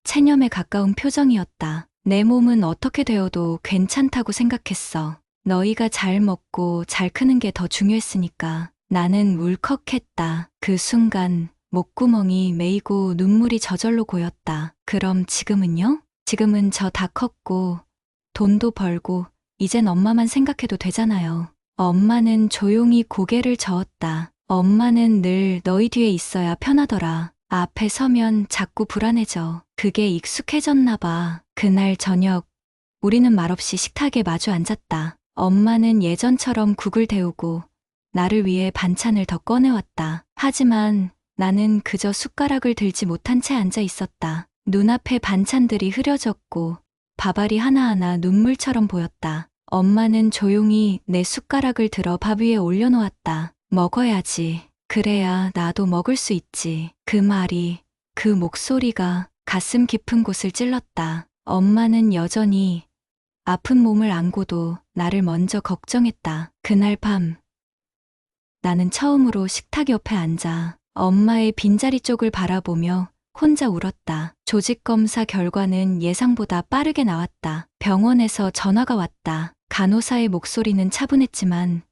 체념에 가까운 표정이었다. 내 몸은 어떻게 되어도 괜찮다고 생각했어. 너희가 잘 먹고 잘 크는 게 더 중요했으니까. 나는 울컥했다. 그 순간 목구멍이 메이고 눈물이 저절로 고였다. 그럼 지금은요? 지금은 저 다 컸고 돈도 벌고 이젠 엄마만 생각해도 되잖아요. 엄마는 조용히 고개를 저었다. 엄마는 늘 너희 뒤에 있어야 편하더라. 앞에 서면 자꾸 불안해져. 그게 익숙해졌나 봐. 그날 저녁 우리는 말없이 식탁에 마주 앉았다. 엄마는 예전처럼 국을 데우고 나를 위해 반찬을 더 꺼내왔다. 하지만 나는 그저 숟가락을 들지 못한 채 앉아 있었다. 눈앞에 반찬들이 흐려졌고 밥알이 하나하나 눈물처럼 보였다. 엄마는 조용히 내 숟가락을 들어 밥 위에 올려놓았다. 먹어야지. 그래야 나도 먹을 수 있지. 그 말이, 그 목소리가 가슴 깊은 곳을 찔렀다. 엄마는 여전히 아픈 몸을 안고도 나를 먼저 걱정했다. 그날 밤 나는 처음으로 식탁 옆에 앉아 엄마의 빈자리 쪽을 바라보며 혼자 울었다. 조직검사 결과는 예상보다 빠르게 나왔다. 병원에서 전화가 왔다. 간호사의 목소리는 차분했지만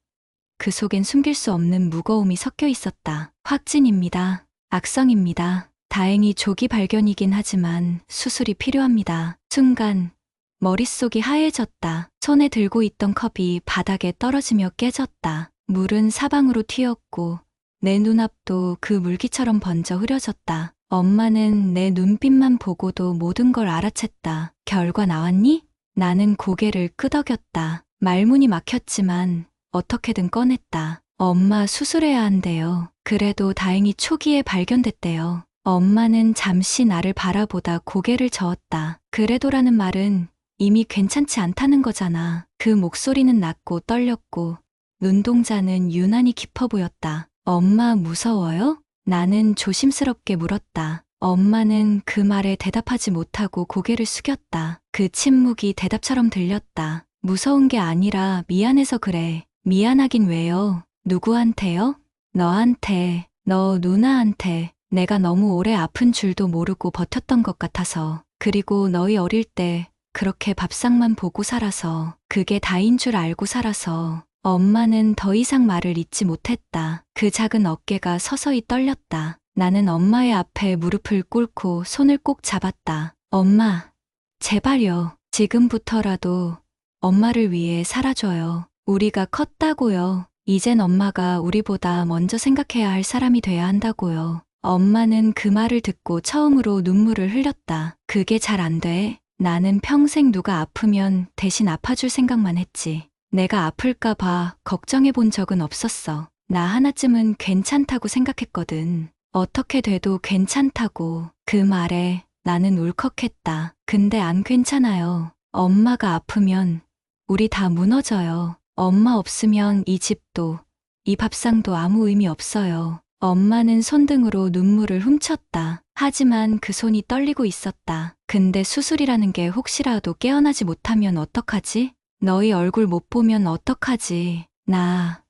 그 속엔 숨길 수 없는 무거움이 섞여 있었다. 확진입니다. 악성입니다. 다행히 조기 발견이긴 하지만 수술이 필요합니다. 순간 머릿속이 하얘졌다. 손에 들고 있던 컵이 바닥에 떨어지며 깨졌다. 물은 사방으로 튀었고 내 눈앞도 그 물기처럼 번져 흐려졌다. 엄마는 내 눈빛만 보고도 모든 걸 알아챘다. 결과 나왔니? 나는 고개를 끄덕였다. 말문이 막혔지만 어떻게든 꺼냈다. 엄마 수술해야 한대요. 그래도 다행히 초기에 발견됐대요. 엄마는 잠시 나를 바라보다 고개를 저었다. 그래도라는 말은 이미 괜찮지 않다는 거잖아. 그 목소리는 낮고 떨렸고 눈동자는 유난히 깊어 보였다. 엄마 무서워요? 나는 조심스럽게 물었다. 엄마는 그 말에 대답하지 못하고 고개를 숙였다. 그 침묵이 대답처럼 들렸다. 무서운 게 아니라 미안해서 그래. 미안하긴 왜요? 누구한테요? 너한테, 너 누나한테. 내가 너무 오래 아픈 줄도 모르고 버텼던 것 같아서. 그리고 너희 어릴 때 그렇게 밥상만 보고 살아서 그게 다인 줄 알고 살아서 엄마는 더 이상 말을 잇지 못했다. 그 작은 어깨가 서서히 떨렸다. 나는 엄마의 앞에 무릎을 꿇고 손을 꼭 잡았다. 엄마, 제발요. 지금부터라도 엄마를 위해 살아줘요. 우리가 컸다고요. 이젠 엄마가 우리보다 먼저 생각해야 할 사람이 돼야 한다고요. 엄마는 그 말을 듣고 처음으로 눈물을 흘렸다. 그게 잘 안 돼. 나는 평생 누가 아프면 대신 아파줄 생각만 했지. 내가 아플까 봐 걱정해 본 적은 없었어. 나 하나쯤은 괜찮다고 생각했거든. 어떻게 돼도 괜찮다고. 그 말에 나는 울컥했다. 근데 안 괜찮아요. 엄마가 아프면 우리 다 무너져요. 엄마 없으면 이 집도, 이 밥상도 아무 의미 없어요. 엄마는 손등으로 눈물을 훔쳤다. 하지만 그 손이 떨리고 있었다. 근데 수술이라는 게 혹시라도 깨어나지 못하면 어떡하지? 너희 얼굴 못 보면 어떡하지? 나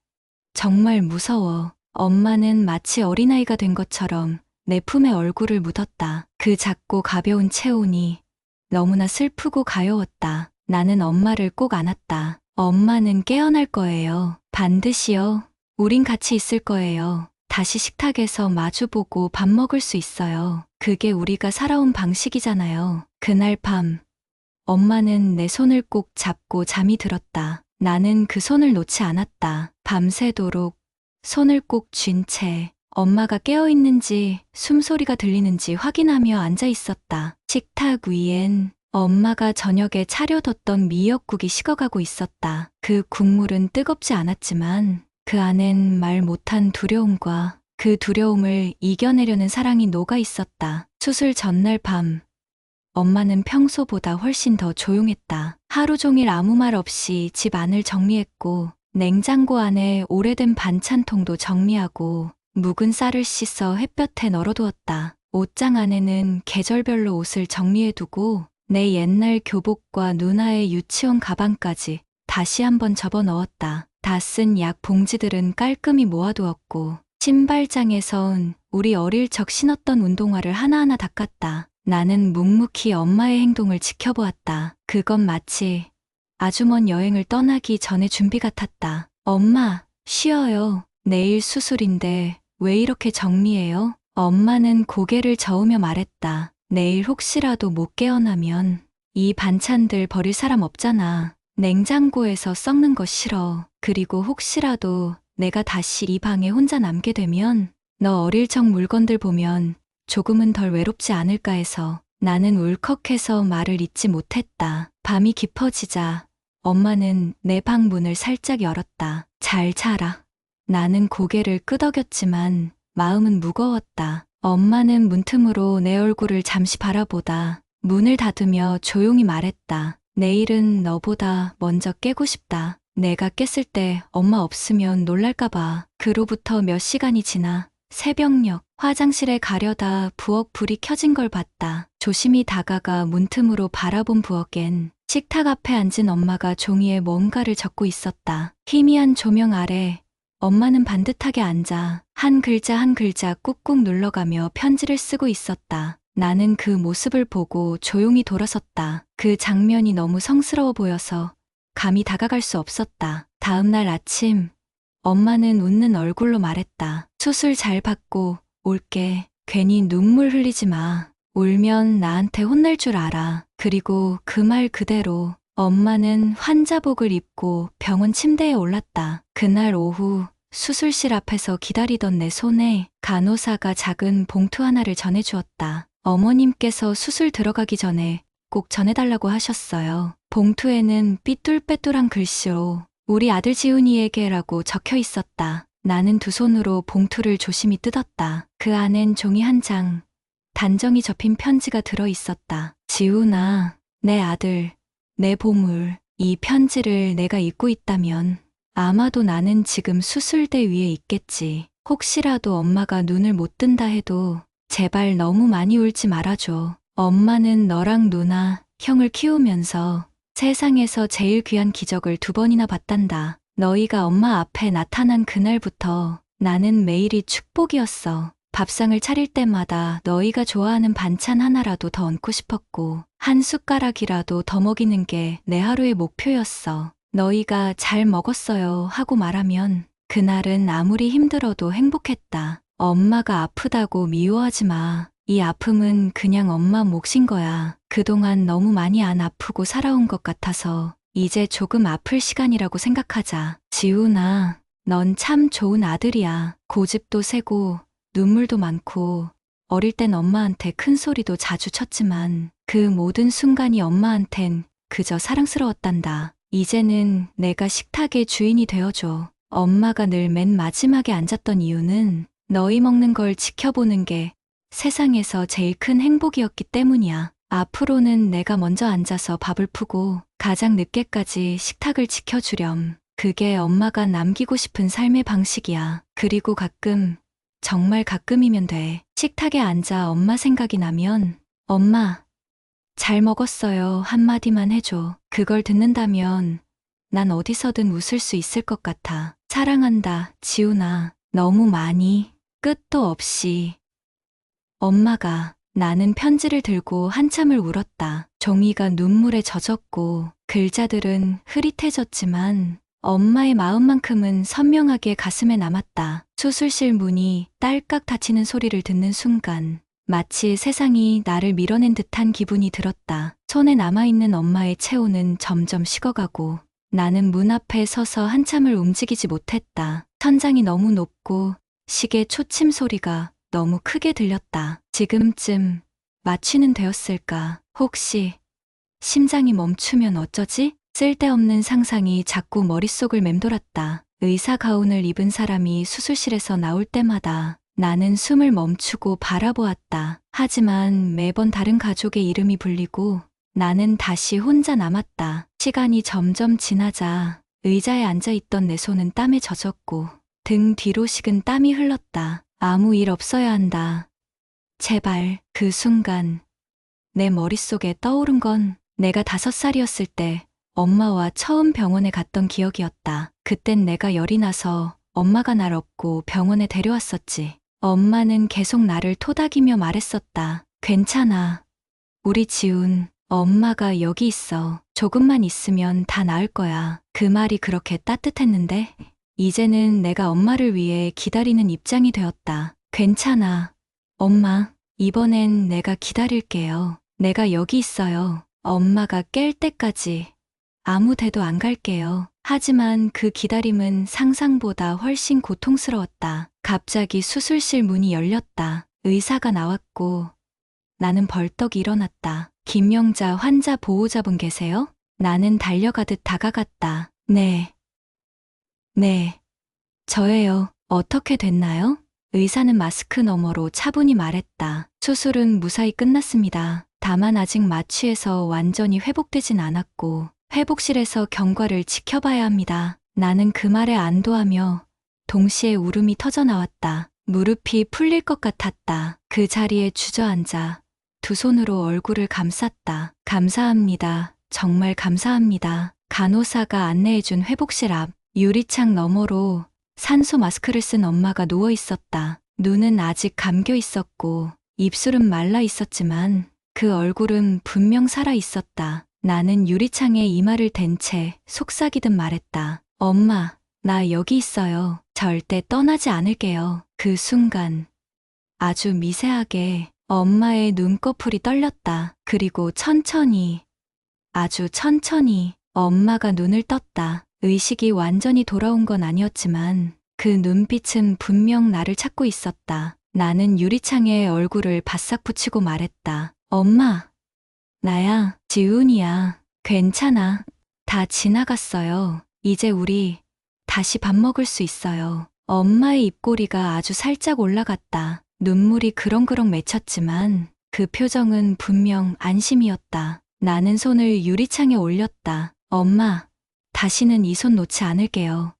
정말 무서워. 엄마는 마치 어린아이가 된 것처럼 내 품에 얼굴을 묻었다. 그 작고 가벼운 체온이 너무나 슬프고 가여웠다. 나는 엄마를 꼭 안았다. 엄마는 깨어날 거예요. 반드시요. 우린 같이 있을 거예요. 다시 식탁에서 마주보고 밥 먹을 수 있어요. 그게 우리가 살아온 방식이잖아요. 그날 밤, 엄마는 내 손을 꼭 잡고 잠이 들었다. 나는 그 손을 놓지 않았다. 밤새도록 손을 꼭 쥔 채 엄마가 깨어있는지 숨소리가 들리는지 확인하며 앉아 있었다. 식탁 위엔 엄마가 저녁에 차려뒀던 미역국이 식어가고 있었다. 그 국물은 뜨겁지 않았지만 그 안엔 말 못한 두려움과 그 두려움을 이겨내려는 사랑이 녹아 있었다. 수술 전날 밤, 엄마는 평소보다 훨씬 더 조용했다. 하루 종일 아무 말 없이 집 안을 정리했고 냉장고 안에 오래된 반찬통도 정리하고 묵은 쌀을 씻어 햇볕에 널어두었다. 옷장 안에는 계절별로 옷을 정리해두고 내 옛날 교복과 누나의 유치원 가방까지 다시 한번 접어 넣었다. 다 쓴 약 봉지들은 깔끔히 모아두었고 신발장에선 우리 어릴 적 신었던 운동화를 하나하나 닦았다. 나는 묵묵히 엄마의 행동을 지켜보았다. 그건 마치 아주 먼 여행을 떠나기 전의 준비 같았다. 엄마, 쉬어요. 내일 수술인데 왜 이렇게 정리해요? 엄마는 고개를 저으며 말했다. 내일 혹시라도 못 깨어나면 이 반찬들 버릴 사람 없잖아. 냉장고에서 썩는 거 싫어. 그리고 혹시라도 내가 다시 이 방에 혼자 남게 되면 너 어릴 적 물건들 보면 조금은 덜 외롭지 않을까 해서. 나는 울컥해서 말을 잇지 못했다. 밤이 깊어지자 엄마는 내 방 문을 살짝 열었다. 잘 자라. 나는 고개를 끄덕였지만 마음은 무거웠다. 엄마는 문틈으로 내 얼굴을 잠시 바라보다 문을 닫으며 조용히 말했다. 내일은 너보다 먼저 깨고 싶다. 내가 깼을 때 엄마 없으면 놀랄까봐. 그로부터 몇 시간이 지나 새벽녘 화장실에 가려다 부엌 불이 켜진 걸 봤다. 조심히 다가가 문틈으로 바라본 부엌엔 식탁 앞에 앉은 엄마가 종이에 뭔가를 적고 있었다. 희미한 조명 아래 엄마는 반듯하게 앉아 한 글자 한 글자 꾹꾹 눌러가며 편지를 쓰고 있었다. 나는 그 모습을 보고 조용히 돌아섰다. 그 장면이 너무 성스러워 보여서 감히 다가갈 수 없었다. 다음 날 아침 엄마는 웃는 얼굴로 말했다. 수술 잘 받고 올게. 괜히 눈물 흘리지 마. 울면 나한테 혼날 줄 알아. 그리고 그 말 그대로 엄마는 환자복을 입고 병원 침대에 올랐다. 그날 오후 수술실 앞에서 기다리던 내 손에 간호사가 작은 봉투 하나를 전해주었다. 어머님께서 수술 들어가기 전에 꼭 전해달라고 하셨어요. 봉투에는 삐뚤빼뚤한 글씨로 우리 아들 지훈이에게라고 적혀 있었다. 나는 두 손으로 봉투를 조심히 뜯었다. 그 안엔 종이 한 장, 단정히 접힌 편지가 들어 있었다. 지훈아, 내 아들, 내 보물. 이 편지를 내가 읽고 있다면 아마도 나는 지금 수술대 위에 있겠지. 혹시라도 엄마가 눈을 못 뜬다 해도 제발 너무 많이 울지 말아줘. 엄마는 너랑 누나, 형을 키우면서 세상에서 제일 귀한 기적을 2번이나 봤단다. 너희가 엄마 앞에 나타난 그날부터 나는 매일이 축복이었어. 밥상을 차릴 때마다 너희가 좋아하는 반찬 하나라도 더 얹고 싶었고 한 숟가락이라도 더 먹이는 게 내 하루의 목표였어. 너희가 잘 먹었어요 하고 말하면 그날은 아무리 힘들어도 행복했다. 엄마가 아프다고 미워하지 마. 이 아픔은 그냥 엄마 몫인 거야. 그동안 너무 많이 안 아프고 살아온 것 같아서 이제 조금 아플 시간이라고 생각하자. 지훈아, 넌 참 좋은 아들이야. 고집도 세고 눈물도 많고 어릴 땐 엄마한테 큰 소리도 자주 쳤지만 그 모든 순간이 엄마한텐 그저 사랑스러웠단다. 이제는 내가 식탁의 주인이 되어줘. 엄마가 늘 맨 마지막에 앉았던 이유는 너희 먹는 걸 지켜보는 게 세상에서 제일 큰 행복이었기 때문이야. 앞으로는 내가 먼저 앉아서 밥을 푸고 가장 늦게까지 식탁을 지켜주렴. 그게 엄마가 남기고 싶은 삶의 방식이야. 그리고 가끔, 정말 가끔이면 돼. 식탁에 앉아 엄마 생각이 나면 엄마, 잘 먹었어요 한마디만 해줘. 그걸 듣는다면 난 어디서든 웃을 수 있을 것 같아. 사랑한다, 지훈아. 너무 많이, 끝도 없이. 엄마가 나는 편지를 들고 한참을 울었다. 종이가 눈물에 젖었고 글자들은 흐릿해졌지만 엄마의 마음만큼은 선명하게 가슴에 남았다. 수술실 문이 딸깍 닫히는 소리를 듣는 순간 마치 세상이 나를 밀어낸 듯한 기분이 들었다. 손에 남아있는 엄마의 체온은 점점 식어가고 나는 문 앞에 서서 한참을 움직이지 못했다. 천장이 너무 높고 시계 초침 소리가 너무 크게 들렸다. 지금쯤 마취는 되었을까? 혹시 심장이 멈추면 어쩌지? 쓸데없는 상상이 자꾸 머릿속을 맴돌았다. 의사 가운을 입은 사람이 수술실에서 나올 때마다 나는 숨을 멈추고 바라보았다. 하지만 매번 다른 가족의 이름이 불리고 나는 다시 혼자 남았다. 시간이 점점 지나자 의자에 앉아있던 내 손은 땀에 젖었고 등 뒤로 식은 땀이 흘렀다. 아무 일 없어야 한다. 제발. 그 순간 내 머릿속에 떠오른 건 내가 5살이었을 때 엄마와 처음 병원에 갔던 기억이었다. 그땐 내가 열이 나서 엄마가 날 업고 병원에 데려왔었지. 엄마는 계속 나를 토닥이며 말했었다. 괜찮아. 우리 지훈, 엄마가 여기 있어. 조금만 있으면 다 나을 거야. 그 말이 그렇게 따뜻했는데 이제는 내가 엄마를 위해 기다리는 입장이 되었다. 괜찮아. 엄마, 이번엔 내가 기다릴게요. 내가 여기 있어요. 엄마가 깰 때까지 아무 데도 안 갈게요. 하지만 그 기다림은 상상보다 훨씬 고통스러웠다. 갑자기 수술실 문이 열렸다. 의사가 나왔고 나는 벌떡 일어났다. 김영자 환자 보호자분 계세요? 나는 달려가듯 다가갔다. 네. 네. 저예요. 어떻게 됐나요? 의사는 마스크 너머로 차분히 말했다. 수술은 무사히 끝났습니다. 다만 아직 마취에서 완전히 회복되진 않았고 회복실에서 경과를 지켜봐야 합니다. 나는 그 말에 안도하며 동시에 울음이 터져나왔다. 무릎이 풀릴 것 같았다. 그 자리에 주저앉아 두 손으로 얼굴을 감쌌다. 감사합니다. 정말 감사합니다. 간호사가 안내해준 회복실 앞 유리창 너머로 산소 마스크를 쓴 엄마가 누워 있었다. 눈은 아직 감겨 있었고 입술은 말라 있었지만 그 얼굴은 분명 살아 있었다. 나는 유리창에 이마를 댄 채 속삭이듯 말했다. 엄마, 나 여기 있어요. 절대 떠나지 않을게요. 그 순간 아주 미세하게 엄마의 눈꺼풀이 떨렸다. 그리고 천천히, 아주 천천히 엄마가 눈을 떴다. 의식이 완전히 돌아온 건 아니었지만 그 눈빛은 분명 나를 찾고 있었다. 나는 유리창에 얼굴을 바싹 붙이고 말했다. 엄마, 나야, 지훈이야. 괜찮아. 다 지나갔어요. 이제 우리 다시 밥 먹을 수 있어요. 엄마의 입꼬리가 아주 살짝 올라갔다. 눈물이 그렁그렁 맺혔지만 그 표정은 분명 안심이었다. 나는 손을 유리창에 올렸다. 엄마, 다시는 이 손 놓지 않을게요.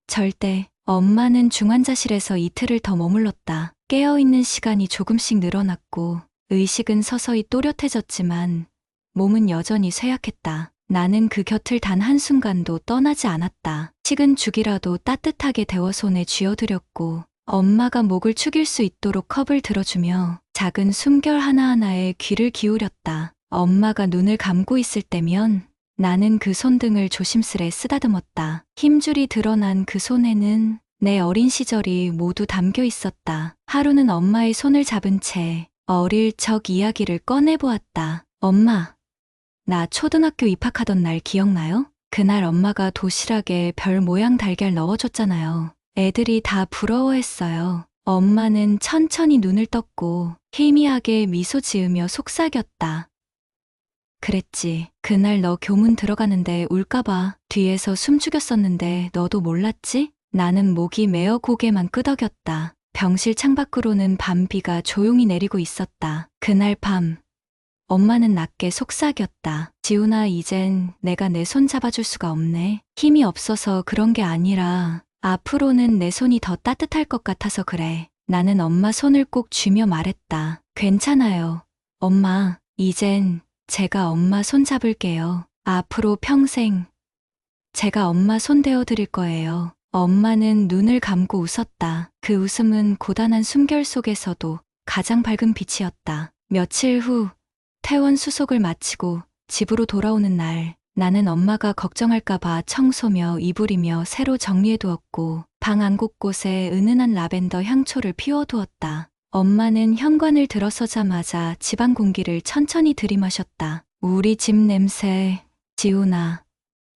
절대. 엄마는 중환자실에서 이틀을 더 머물렀다. 깨어있는 시간이 조금씩 늘어났고 의식은 서서히 또렷해졌지만 몸은 여전히 쇠약했다. 나는 그 곁을 단 한순간도 떠나지 않았다. 식은 죽이라도 따뜻하게 데워 손에 쥐어들였고 엄마가 목을 축일 수 있도록 컵을 들어주며 작은 숨결 하나하나에 귀를 기울였다. 엄마가 눈을 감고 있을 때면 나는 그 손등을 조심스레 쓰다듬었다. 힘줄이 드러난 그 손에는 내 어린 시절이 모두 담겨 있었다. 하루는 엄마의 손을 잡은 채 어릴 적 이야기를 꺼내보았다. 엄마, 나 초등학교 입학하던 날 기억나요? 그날 엄마가 도시락에 별 모양 달걀 넣어줬잖아요. 애들이 다 부러워했어요. 엄마는 천천히 눈을 떴고 희미하게 미소 지으며 속삭였다. 그랬지. 그날 너 교문 들어가는데 울까봐 뒤에서 숨죽였었는데 너도 몰랐지? 나는 목이 메어 고개만 끄덕였다. 병실 창밖으로는 밤비가 조용히 내리고 있었다. 그날 밤 엄마는 낮게 속삭였다. 지훈아, 이젠 내가 내 손 잡아줄 수가 없네. 힘이 없어서 그런 게 아니라 앞으로는 내 손이 더 따뜻할 것 같아서 그래. 나는 엄마 손을 꼭 쥐며 말했다. 괜찮아요. 엄마, 이젠 제가 엄마 손 잡을게요. 앞으로 평생 제가 엄마 손 대어 드릴 거예요. 엄마는 눈을 감고 웃었다. 그 웃음은 고단한 숨결 속에서도 가장 밝은 빛이었다. 며칠 후 퇴원 수속을 마치고 집으로 돌아오는 날, 나는 엄마가 걱정할까봐 청소며 이불이며 새로 정리해두었고 방 안 곳곳에 은은한 라벤더 향초를 피워두었다. 엄마는 현관을 들어서자마자 집안 공기를 천천히 들이마셨다. 우리 집 냄새, 지훈아.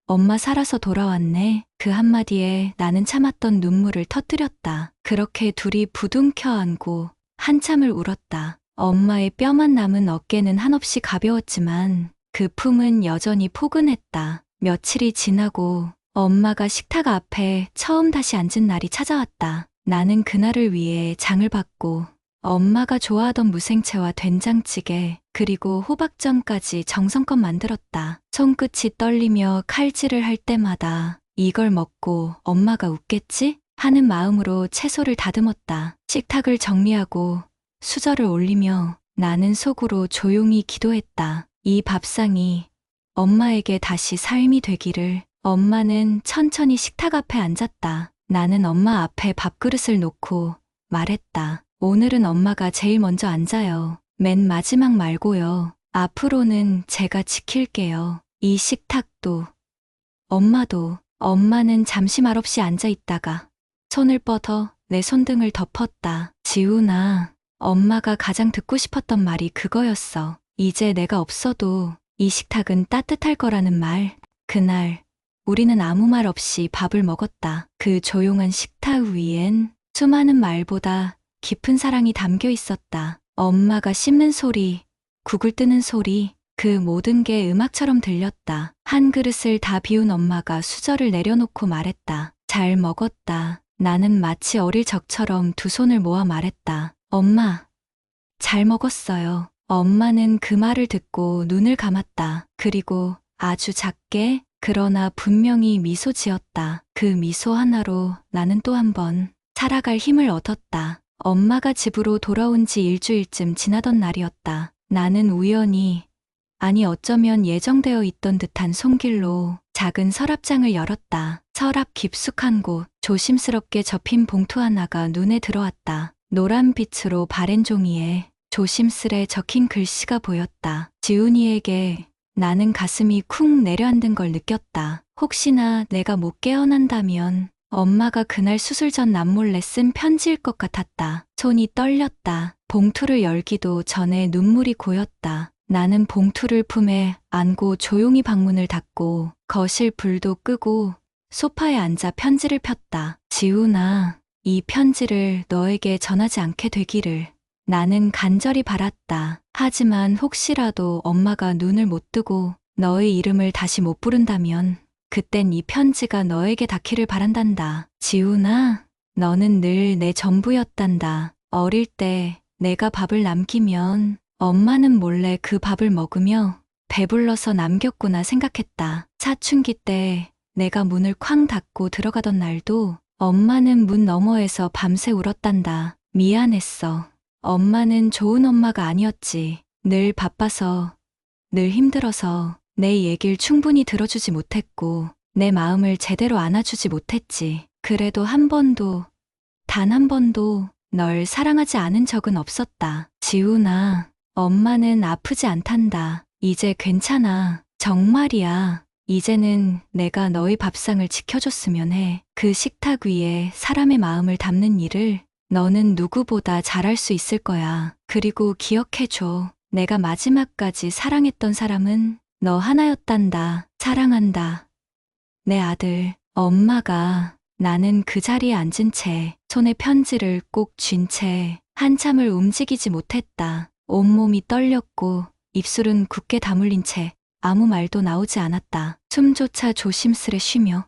엄마 살아서 돌아왔네. 그 한마디에 나는 참았던 눈물을 터뜨렸다. 그렇게 둘이 부둥켜 안고 한참을 울었다. 엄마의 뼈만 남은 어깨는 한없이 가벼웠지만 그 품은 여전히 포근했다. 며칠이 지나고 엄마가 식탁 앞에 처음 다시 앉은 날이 찾아왔다. 나는 그날을 위해 장을 받고 엄마가 좋아하던 무생채와 된장찌개 그리고 호박전까지 정성껏 만들었다. 손끝이 떨리며 칼질을 할 때마다 이걸 먹고 엄마가 웃겠지? 하는 마음으로 채소를 다듬었다. 식탁을 정리하고 수저를 올리며 나는 속으로 조용히 기도했다. 이 밥상이 엄마에게 다시 삶이 되기를. 엄마는 천천히 식탁 앞에 앉았다. 나는 엄마 앞에 밥그릇을 놓고 말했다. 오늘은 엄마가 제일 먼저 앉아요. 맨 마지막 말고요. 앞으로는 제가 지킬게요. 이 식탁도, 엄마도. 엄마는 잠시 말없이 앉아 있다가 손을 뻗어 내 손등을 덮었다. 지훈아, 엄마가 가장 듣고 싶었던 말이 그거였어. 이제 내가 없어도 이 식탁은 따뜻할 거라는 말. 그날 우리는 아무 말 없이 밥을 먹었다. 그 조용한 식탁 위엔 수많은 말보다 깊은 사랑이 담겨 있었다. 엄마가 씹는 소리, 국을 뜨는 소리, 그 모든 게 음악처럼 들렸다. 한 그릇을 다 비운 엄마가 수저를 내려놓고 말했다. 잘 먹었다. 나는 마치 어릴 적처럼 두 손을 모아 말했다. 엄마, 잘 먹었어요. 엄마는 그 말을 듣고 눈을 감았다. 그리고 아주 작게 그러나 분명히 미소 지었다. 그 미소 하나로 나는 또 한 번 살아갈 힘을 얻었다. 엄마가 집으로 돌아온 지 일주일쯤 지나던 날이었다. 나는 우연히, 아니 어쩌면 예정되어 있던 듯한 손길로 작은 서랍장을 열었다. 서랍 깊숙한 곳, 조심스럽게 접힌 봉투 하나가 눈에 들어왔다. 노란 빛으로 바랜 종이에 조심스레 적힌 글씨가 보였다. 지훈이에게. 나는 가슴이 쿵 내려앉은 걸 느꼈다. 혹시나 내가 못 깨어난다면 엄마가 그날 수술 전 남몰래 쓴 편지일 것 같았다. 손이 떨렸다. 봉투를 열기도 전에 눈물이 고였다. 나는 봉투를 품에 안고 조용히 방문을 닫고 거실 불도 끄고 소파에 앉아 편지를 폈다. 지훈아, 이 편지를 너에게 전하지 않게 되기를. 나는 간절히 바랐다. 하지만 혹시라도 엄마가 눈을 못 뜨고 너의 이름을 다시 못 부른다면 그땐 이 편지가 너에게 닿기를 바란단다. 지훈아, 너는 늘 내 전부였단다. 어릴 때 내가 밥을 남기면 엄마는 몰래 그 밥을 먹으며 배불러서 남겼구나 생각했다. 사춘기 때 내가 문을 쾅 닫고 들어가던 날도 엄마는 문 너머에서 밤새 울었단다. 미안했어. 엄마는 좋은 엄마가 아니었지. 늘 바빠서, 늘 힘들어서 내 얘길 충분히 들어주지 못했고 내 마음을 제대로 안아주지 못했지. 그래도 한 번도, 단 한 번도 널 사랑하지 않은 적은 없었다. 지훈아, 엄마는 아프지 않단다. 이제 괜찮아. 정말이야. 이제는 내가 너의 밥상을 지켜줬으면 해. 그 식탁 위에 사람의 마음을 담는 일을 너는 누구보다 잘할 수 있을 거야. 그리고 기억해줘. 내가 마지막까지 사랑했던 사람은 너 하나였단다. 사랑한다. 내 아들. 엄마가 나는 그 자리에 앉은 채 손에 편지를 꼭 쥔 채 한참을 움직이지 못했다. 온몸이 떨렸고 입술은 굳게 다물린 채 아무 말도 나오지 않았다. 숨조차 조심스레 쉬며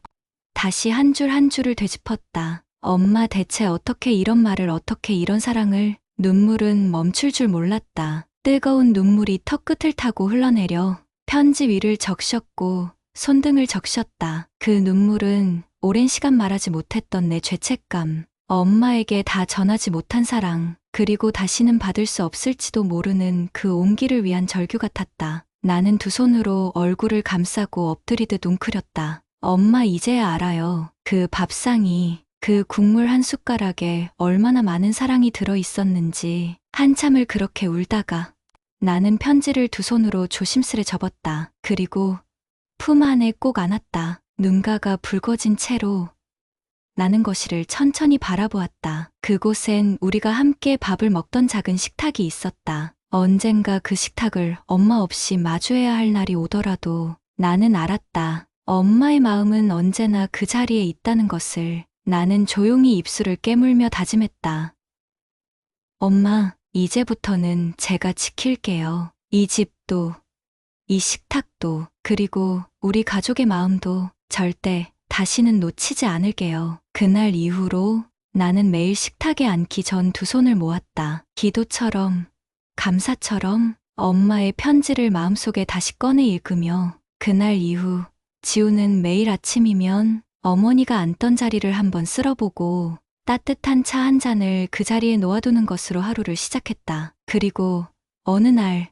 다시 한 줄 한 줄을 되짚었다. 엄마 대체 어떻게 이런 말을 어떻게 이런 사랑을 눈물은 멈출 줄 몰랐다. 뜨거운 눈물이 턱끝을 타고 흘러내려 편지 위를 적셨고 손등을 적셨다. 그 눈물은 오랜 시간 말하지 못했던 내 죄책감, 엄마에게 다 전하지 못한 사랑, 그리고 다시는 받을 수 없을지도 모르는 그 온기를 위한 절규 같았다. 나는 두 손으로 얼굴을 감싸고 엎드리듯 웅크렸다. 엄마 이제야 알아요. 그 밥상이, 그 국물 한 숟가락에 얼마나 많은 사랑이 들어 있었는지. 한참을 그렇게 울다가 나는 편지를 두 손으로 조심스레 접었다. 그리고 품 안에 꼭 안았다. 눈가가 붉어진 채로 나는 거실을 천천히 바라보았다. 그곳엔 우리가 함께 밥을 먹던 작은 식탁이 있었다. 언젠가 그 식탁을 엄마 없이 마주해야 할 날이 오더라도 나는 알았다. 엄마의 마음은 언제나 그 자리에 있다는 것을. 나는 조용히 입술을 깨물며 다짐했다. 엄마, 이제부터는 제가 지킬게요. 이 집도, 이 식탁도, 그리고 우리 가족의 마음도 절대 다시는 놓치지 않을게요. 그날 이후로 나는 매일 식탁에 앉기 전 두 손을 모았다. 기도처럼, 감사처럼 엄마의 편지를 마음속에 다시 꺼내 읽으며 그날 이후 지우는 매일 아침이면 어머니가 앉던 자리를 한번 쓸어보고 따뜻한 차 한 잔을 그 자리에 놓아두는 것으로 하루를 시작했다. 그리고 어느 날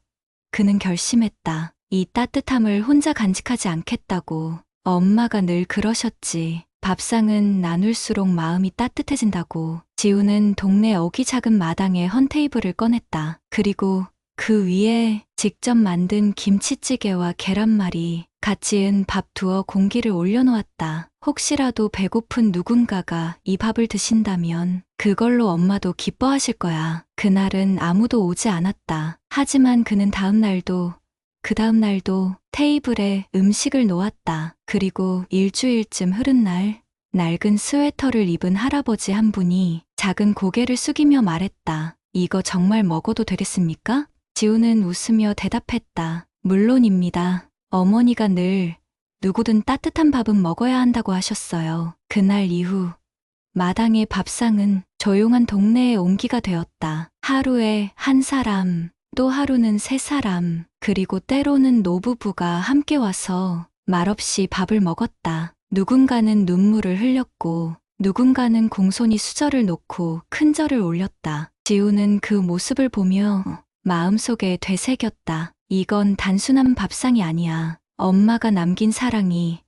그는 결심했다. 이 따뜻함을 혼자 간직하지 않겠다고. 엄마가 늘 그러셨지. 밥상은 나눌수록 마음이 따뜻해진다고. 지우는 동네 어기작은 마당에 헌 테이블을 꺼냈다. 그리고 그 위에 직접 만든 김치찌개와 계란말이, 갓 지은 밥 두어 공기를 올려놓았다. 혹시라도 배고픈 누군가가 이 밥을 드신다면 그걸로 엄마도 기뻐하실 거야. 그날은 아무도 오지 않았다. 하지만 그는 다음 날도 그 다음 날도 테이블에 음식을 놓았다. 그리고 일주일쯤 흐른 날, 낡은 스웨터를 입은 할아버지 한 분이 작은 고개를 숙이며 말했다. 이거 정말 먹어도 되겠습니까? 지우는 웃으며 대답했다. 물론입니다. 어머니가 늘 누구든 따뜻한 밥은 먹어야 한다고 하셨어요. 그날 이후 마당의 밥상은 조용한 동네의 온기가 되었다. 하루에 한 사람, 또 하루는 세 사람, 그리고 때로는 노부부가 함께 와서 말없이 밥을 먹었다. 누군가는 눈물을 흘렸고 누군가는 공손히 수저를 놓고 큰 절을 올렸다. 지우는 그 모습을 보며 마음속에 되새겼다. 이건 단순한 밥상이 아니야. 엄마가 남긴 사랑이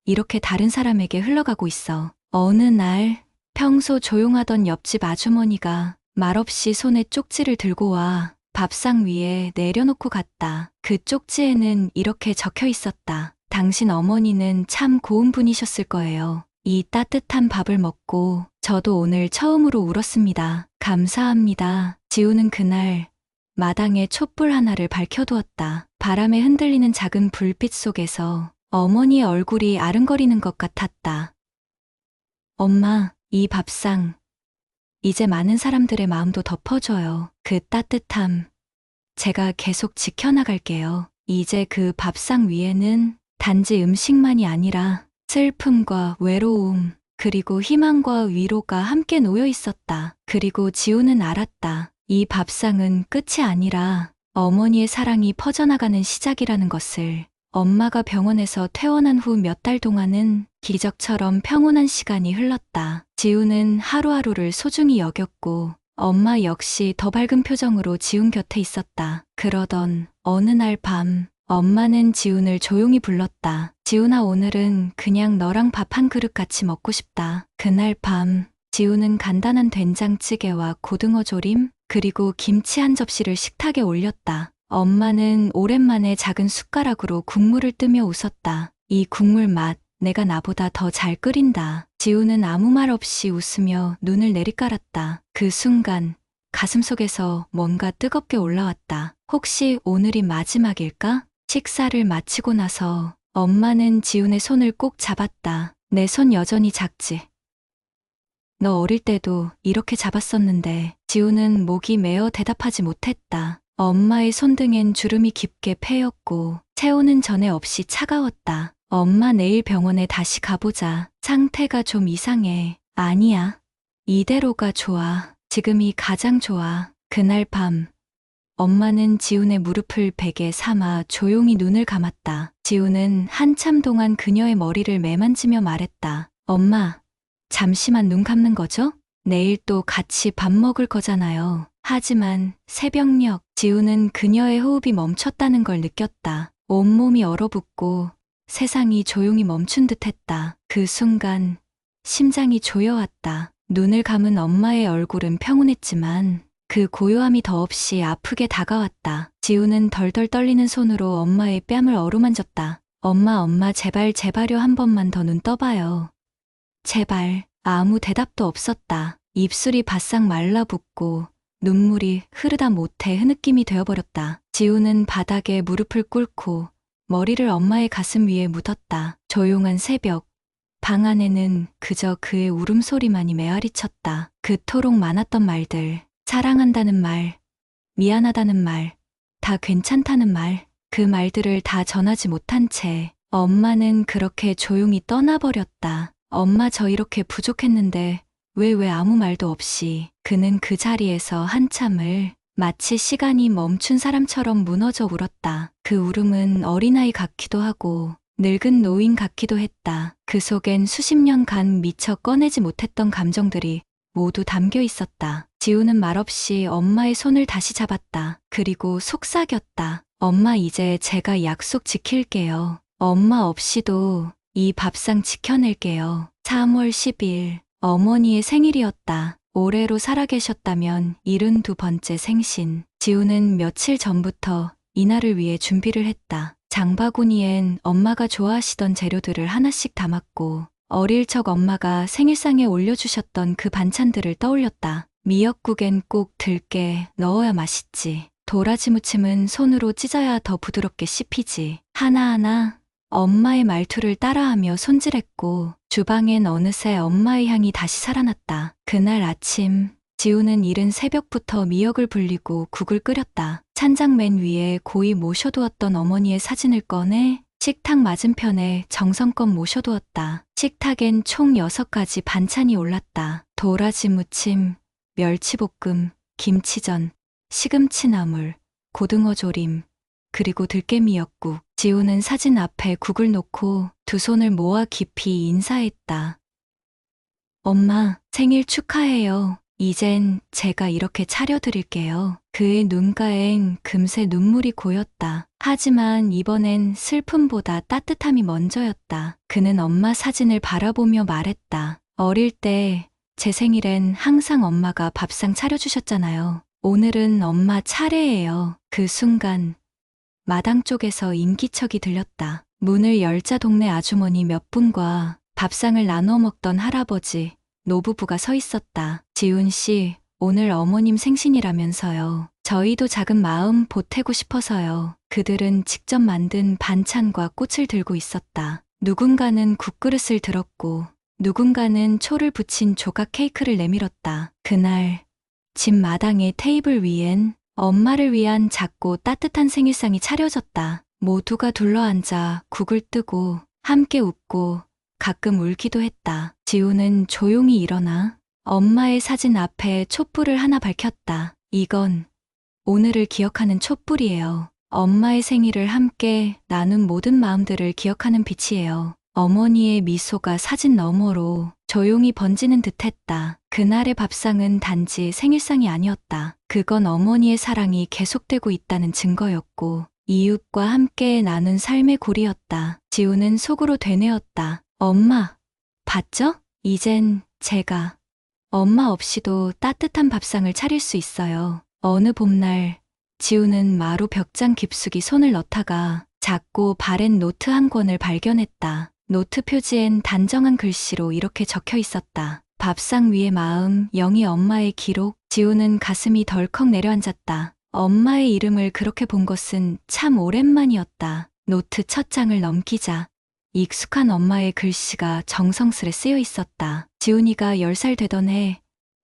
이렇게 다른 사람에게 흘러가고 있어. 어느 날 평소 조용하던 옆집 아주머니가 말없이 손에 쪽지를 들고 와 밥상 위에 내려놓고 갔다. 그 쪽지에는 이렇게 적혀 있었다. 당신 어머니는 참 고운 분이셨을 거예요. 이 따뜻한 밥을 먹고 저도 오늘 처음으로 울었습니다. 감사합니다. 지우는 그날 마당에 촛불 하나를 밝혀두었다. 바람에 흔들리는 작은 불빛 속에서 어머니의 얼굴이 아른거리는 것 같았다. 엄마, 이 밥상 이제 많은 사람들의 마음도 덮어줘요. 그 따뜻함 제가 계속 지켜나갈게요. 이제 그 밥상 위에는 단지 음식만이 아니라 슬픔과 외로움, 그리고 희망과 위로가 함께 놓여 있었다. 그리고 지우는 알았다. 이 밥상은 끝이 아니라 어머니의 사랑이 퍼져나가는 시작이라는 것을. 엄마가 병원에서 퇴원한 후 몇 달 동안은 기적처럼 평온한 시간이 흘렀다. 지우는 하루하루를 소중히 여겼고 엄마 역시 더 밝은 표정으로 지훈 곁에 있었다. 그러던 어느 날 밤 엄마는 지훈을 조용히 불렀다. 지훈아, 오늘은 그냥 너랑 밥 한 그릇 같이 먹고 싶다. 그날 밤 지훈은 간단한 된장찌개와 고등어 조림 그리고 김치 한 접시를 식탁에 올렸다. 엄마는 오랜만에 작은 숟가락으로 국물을 뜨며 웃었다. 이 국물 맛, 내가 나보다 더 잘 끓인다. 지우는 아무 말 없이 웃으며 눈을 내리깔았다. 그 순간 가슴속에서 뭔가 뜨겁게 올라왔다. 혹시 오늘이 마지막일까? 식사를 마치고 나서 엄마는 지훈의 손을 꼭 잡았다. 내 손 여전히 작지? 너 어릴 때도 이렇게 잡았었는데. 지훈은 목이 메어 대답하지 못했다. 엄마의 손등엔 주름이 깊게 패였고 체온은 전에 없이 차가웠다. 엄마 내일 병원에 다시 가보자. 상태가 좀 이상해. 아니야. 이대로가 좋아. 지금이 가장 좋아. 그날 밤 엄마는 지훈의 무릎을 베개 삼아 조용히 눈을 감았다. 지훈은 한참 동안 그녀의 머리를 매만지며 말했다. 엄마, 잠시만 눈 감는 거죠? 내일 또 같이 밥 먹을 거잖아요. 하지만 새벽녘 지훈은 그녀의 호흡이 멈췄다는 걸 느꼈다. 온몸이 얼어붙고 세상이 조용히 멈춘 듯했다. 그 순간 심장이 조여왔다. 눈을 감은 엄마의 얼굴은 평온했지만 그 고요함이 더없이 아프게 다가왔다. 지훈은 덜덜 떨리는 손으로 엄마의 뺨을 어루만졌다. 엄마 제발요 한 번만 더 눈 떠봐요. 제발. 아무 대답도 없었다. 입술이 바싹 말라붙고 눈물이 흐르다 못해 흐느낌이 되어버렸다. 지훈은 바닥에 무릎을 꿇고 머리를 엄마의 가슴 위에 묻었다. 조용한 새벽. 방 안에는 그저 그의 울음소리만이 메아리쳤다. 그토록 많았던 말들. 사랑한다는 말, 미안하다는 말, 다 괜찮다는 말. 그 말들을 다 전하지 못한 채 엄마는 그렇게 조용히 떠나버렸다. 엄마 저 이렇게 부족했는데 왜 아무 말도 없이. 그는 그 자리에서 한참을 마치 시간이 멈춘 사람처럼 무너져 울었다. 그 울음은 어린아이 같기도 하고 늙은 노인 같기도 했다. 그 속엔 수십 년간 미처 꺼내지 못했던 감정들이 모두 담겨 있었다. 지우는 말없이 엄마의 손을 다시 잡았다. 그리고 속삭였다. 엄마 이제 제가 약속 지킬게요. 엄마 없이도 이 밥상 지켜낼게요. 3월 10일 어머니의 생일이었다. 올해로 살아계셨다면 72번째 생신. 지우는 며칠 전부터 이날을 위해 준비를 했다. 장바구니엔 엄마가 좋아하시던 재료들을 하나씩 담았고 어릴 적 엄마가 생일상에 올려주셨던 그 반찬들을 떠올렸다. 미역국엔 꼭 들깨 넣어야 맛있지. 도라지 무침은 손으로 찢어야 더 부드럽게 씹히지. 하나하나 엄마의 말투를 따라하며 손질했고 주방엔 어느새 엄마의 향이 다시 살아났다. 그날 아침 지우는 이른 새벽부터 미역을 불리고 국을 끓였다. 찬장 맨 위에 고이 모셔두었던 어머니의 사진을 꺼내 식탁 맞은편에 정성껏 모셔두었다. 식탁엔 총 6가지 반찬이 올랐다. 도라지 무침, 멸치볶음, 김치전, 시금치나물, 고등어 조림, 그리고 들깨미역국. 지우는 사진 앞에 국을 놓고 두 손을 모아 깊이 인사했다. 엄마, 생일 축하해요. 이젠 제가 이렇게 차려드릴게요. 그의 눈가엔 금세 눈물이 고였다. 하지만 이번엔 슬픔보다 따뜻함이 먼저였다. 그는 엄마 사진을 바라보며 말했다. 어릴 때 제 생일엔 항상 엄마가 밥상 차려주셨잖아요. 오늘은 엄마 차례예요. 그 순간 마당 쪽에서 인기척이 들렸다. 문을 열자 동네 아주머니 몇 분과 밥상을 나눠 먹던 할아버지, 노부부가 서 있었다. 지훈 씨, 오늘 어머님 생신이라면서요. 저희도 작은 마음 보태고 싶어서요. 그들은 직접 만든 반찬과 꽃을 들고 있었다. 누군가는 국그릇을 들었고 누군가는 초를 붙인 조각 케이크를 내밀었다. 그날 집 마당의 테이블 위엔 엄마를 위한 작고 따뜻한 생일상이 차려졌다. 모두가 둘러앉아 국을 뜨고 함께 웃고 가끔 울기도 했다. 지우는 조용히 일어나 엄마의 사진 앞에 촛불을 하나 밝혔다. 이건 오늘을 기억하는 촛불이에요. 엄마의 생일을 함께 나눈 모든 마음들을 기억하는 빛이에요. 어머니의 미소가 사진 너머로 조용히 번지는 듯했다. 그날의 밥상은 단지 생일상이 아니었다. 그건 어머니의 사랑이 계속되고 있다는 증거였고 이웃과 함께 나눈 삶의 고리였다. 지우는 속으로 되뇌었다. 엄마, 봤죠? 이젠 제가 엄마 없이도 따뜻한 밥상을 차릴 수 있어요. 어느 봄날 지우는 마루 벽장 깊숙이 손을 넣다가 작고 바랜 노트 한 권을 발견했다. 노트 표지엔 단정한 글씨로 이렇게 적혀 있었다. 밥상 위의 마음, 영희 엄마의 기록. 지우는 가슴이 덜컥 내려앉았다. 엄마의 이름을 그렇게 본 것은 참 오랜만이었다. 노트 첫 장을 넘기자 익숙한 엄마의 글씨가 정성스레 쓰여 있었다. 지훈이가 10살 되던 해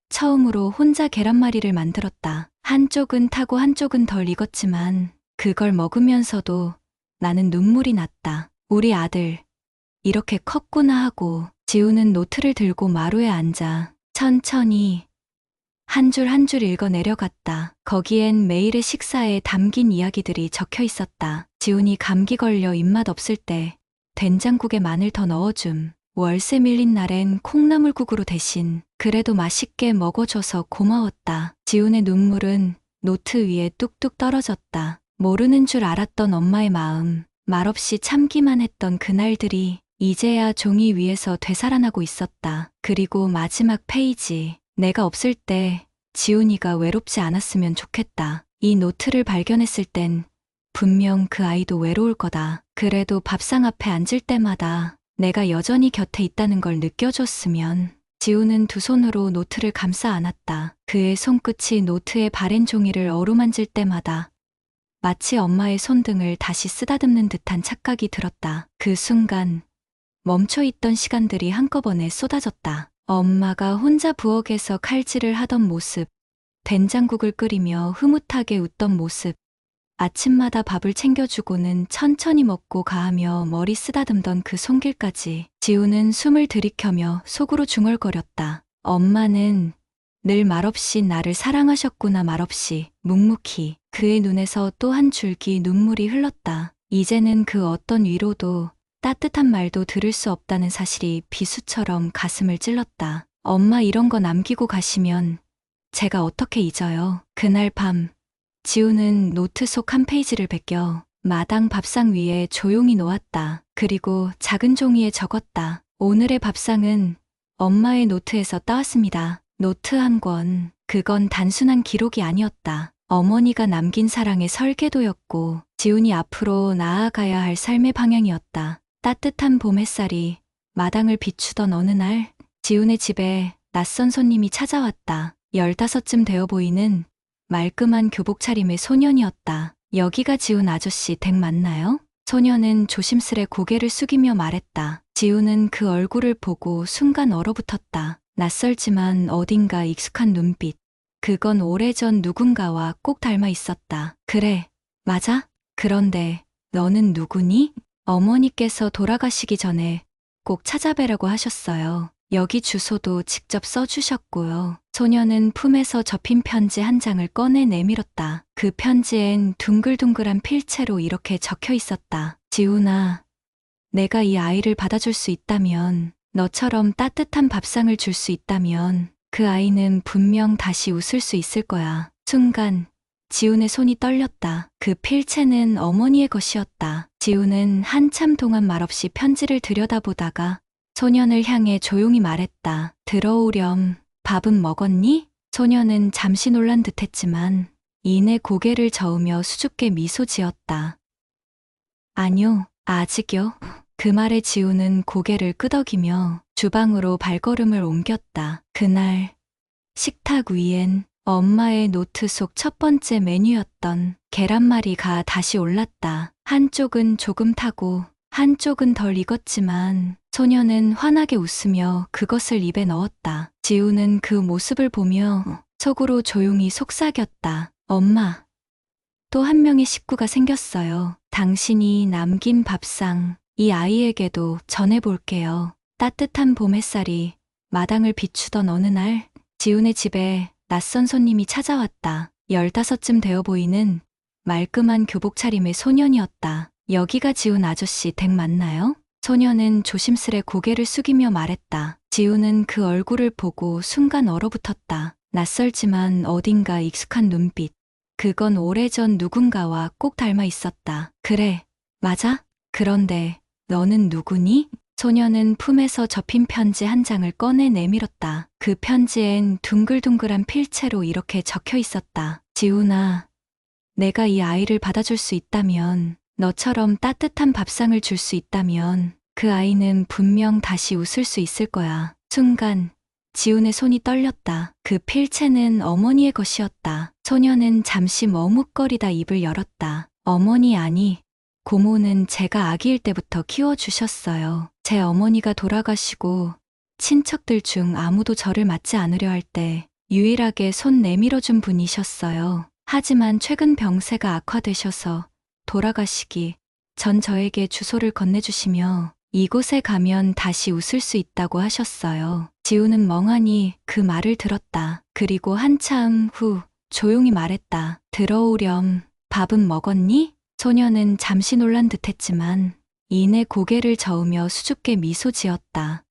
처음으로 혼자 계란말이를 만들었다. 한쪽은 타고 한쪽은 덜 익었지만 그걸 먹으면서도 나는 눈물이 났다. 우리 아들 이렇게 컸구나 하고. 지우는 노트를 들고 마루에 앉아 천천히 한 줄 한 줄 읽어 내려갔다. 거기엔 매일의 식사에 담긴 이야기들이 적혀 있었다. 지훈이 감기 걸려 입맛 없을 때 된장국에 마늘 더 넣어줌. 월세 밀린 날엔 콩나물국으로 대신 그래도 맛있게 먹어줘서 고마웠다. 지훈의 눈물은 노트 위에 뚝뚝 떨어졌다. 모르는 줄 알았던 엄마의 마음, 말없이 참기만 했던 그날들이 이제야 종이 위에서 되살아나고 있었다. 그리고 마지막 페이지. 내가 없을 때 지훈이가 외롭지 않았으면 좋겠다. 이 노트를 발견했을 땐 분명 그 아이도 외로울 거다. 그래도 밥상 앞에 앉을 때마다 내가 여전히 곁에 있다는 걸 느껴줬으면. 지훈은 두 손으로 노트를 감싸 안았다. 그의 손끝이 노트의 바랜 종이를 어루만질 때마다 마치 엄마의 손등을 다시 쓰다듬는 듯한 착각이 들었다. 그 순간 멈춰있던 시간들이 한꺼번에 쏟아졌다. 엄마가 혼자 부엌에서 칼질을 하던 모습, 된장국을 끓이며 흐뭇하게 웃던 모습, 아침마다 밥을 챙겨주고는 천천히 먹고 가하며 머리 쓰다듬던 그 손길까지. 지우는 숨을 들이켜며 속으로 중얼거렸다. 엄마는 늘 말없이 나를 사랑하셨구나. 말없이. 묵묵히. 그의 눈에서 또 한 줄기 눈물이 흘렀다. 이제는 그 어떤 위로도 따뜻한 말도 들을 수 없다는 사실이 비수처럼 가슴을 찔렀다. 엄마 이런 거 남기고 가시면 제가 어떻게 잊어요. 그날 밤 지우는 노트 속 한 페이지를 베껴 마당 밥상 위에 조용히 놓았다. 그리고 작은 종이에 적었다. 오늘의 밥상은 엄마의 노트에서 따왔습니다. 노트 한 권. 그건 단순한 기록이 아니었다. 어머니가 남긴 사랑의 설계도였고 지훈이 앞으로 나아가야 할 삶의 방향이었다. 따뜻한 봄 햇살이 마당을 비추던 어느 날 지훈의 집에 낯선 손님이 찾아왔다. 15쯤 되어 보이는 말끔한 교복 차림의 소년이었다. 여기가 지훈 아저씨 댁 맞나요? 소년은 조심스레 고개를 숙이며 말했다. 지훈은 그 얼굴을 보고 순간 얼어붙었다. 낯설지만 어딘가 익숙한 눈빛. 그건 오래전 누군가와 꼭 닮아 있었다. 그래, 맞아? 그런데 너는 누구니? 어머니께서 돌아가시기 전에 꼭 찾아뵈라고 하셨어요. 여기 주소도 직접 써주셨고요. 소녀는 품에서 접힌 편지 한 장을 꺼내 내밀었다. 그 편지엔 둥글둥글한 필체로 이렇게 적혀 있었다. 지훈아, 내가 이 아이를 받아줄 수 있다면, 너처럼 따뜻한 밥상을 줄 수 있다면 그 아이는 분명 다시 웃을 수 있을 거야. 순간 지훈의 손이 떨렸다. 그 필체는 어머니의 것이었다. 지훈은 한참 동안 말없이 편지를 들여다보다가 소년을 향해 조용히 말했다. 들어오렴. 밥은 먹었니? 소년은 잠시 놀란 듯했지만 이내 고개를 저으며 수줍게 미소 지었다. 아니요, 아직요. 그 말에 지훈은 고개를 끄덕이며 주방으로 발걸음을 옮겼다. 그날 식탁 위엔 엄마의 노트 속 첫 번째 메뉴였던 계란말이가 다시 올랐다. 한쪽은 조금 타고 한쪽은 덜 익었지만 소녀는 환하게 웃으며 그것을 입에 넣었다. 지우는 그 모습을 보며 속으로 조용히 속삭였다. 엄마, 또 한 명의 식구가 생겼어요. 당신이 남긴 밥상, 이 아이에게도 전해볼게요. 따뜻한 봄 햇살이 마당을 비추던 어느 날 지훈의 집에 낯선 손님이 찾아왔다. 15쯤 되어 보이는 말끔한 교복 차림의 소년이었다. 여기가 지훈 아저씨 댁 맞나요? 소년은 조심스레 고개를 숙이며 말했다. 지훈은 그 얼굴을 보고 순간 얼어붙었다. 낯설지만 어딘가 익숙한 눈빛. 그건 오래전 누군가와 꼭 닮아 있었다. 그래, 맞아? 그런데 너는 누구니? 소녀는 품에서 접힌 편지 한 장을 꺼내 내밀었다. 그 편지엔 둥글둥글한 필체로 이렇게 적혀 있었다. 지훈아, 내가 이 아이를 받아줄 수 있다면, 너처럼 따뜻한 밥상을 줄 수 있다면 그 아이는 분명 다시 웃을 수 있을 거야. 순간 지훈의 손이 떨렸다. 그 필체는 어머니의 것이었다. 소녀는 잠시 머뭇거리다 입을 열었다. 어머니 아니, 고모는 제가 아기일 때부터 키워주셨어요. 제 어머니가 돌아가시고 친척들 중 아무도 저를 맞지 않으려 할 때 유일하게 손 내밀어준 분이셨어요. 하지만 최근 병세가 악화되셔서 돌아가시기 전 저에게 주소를 건네주시며 이곳에 가면 다시 웃을 수 있다고 하셨어요. 지우는 멍하니 그 말을 들었다. 그리고 한참 후 조용히 말했다. 들어오렴. 밥은 먹었니? 소녀는 잠시 놀란 듯했지만 이내 고개를 저으며 수줍게 미소 지었다.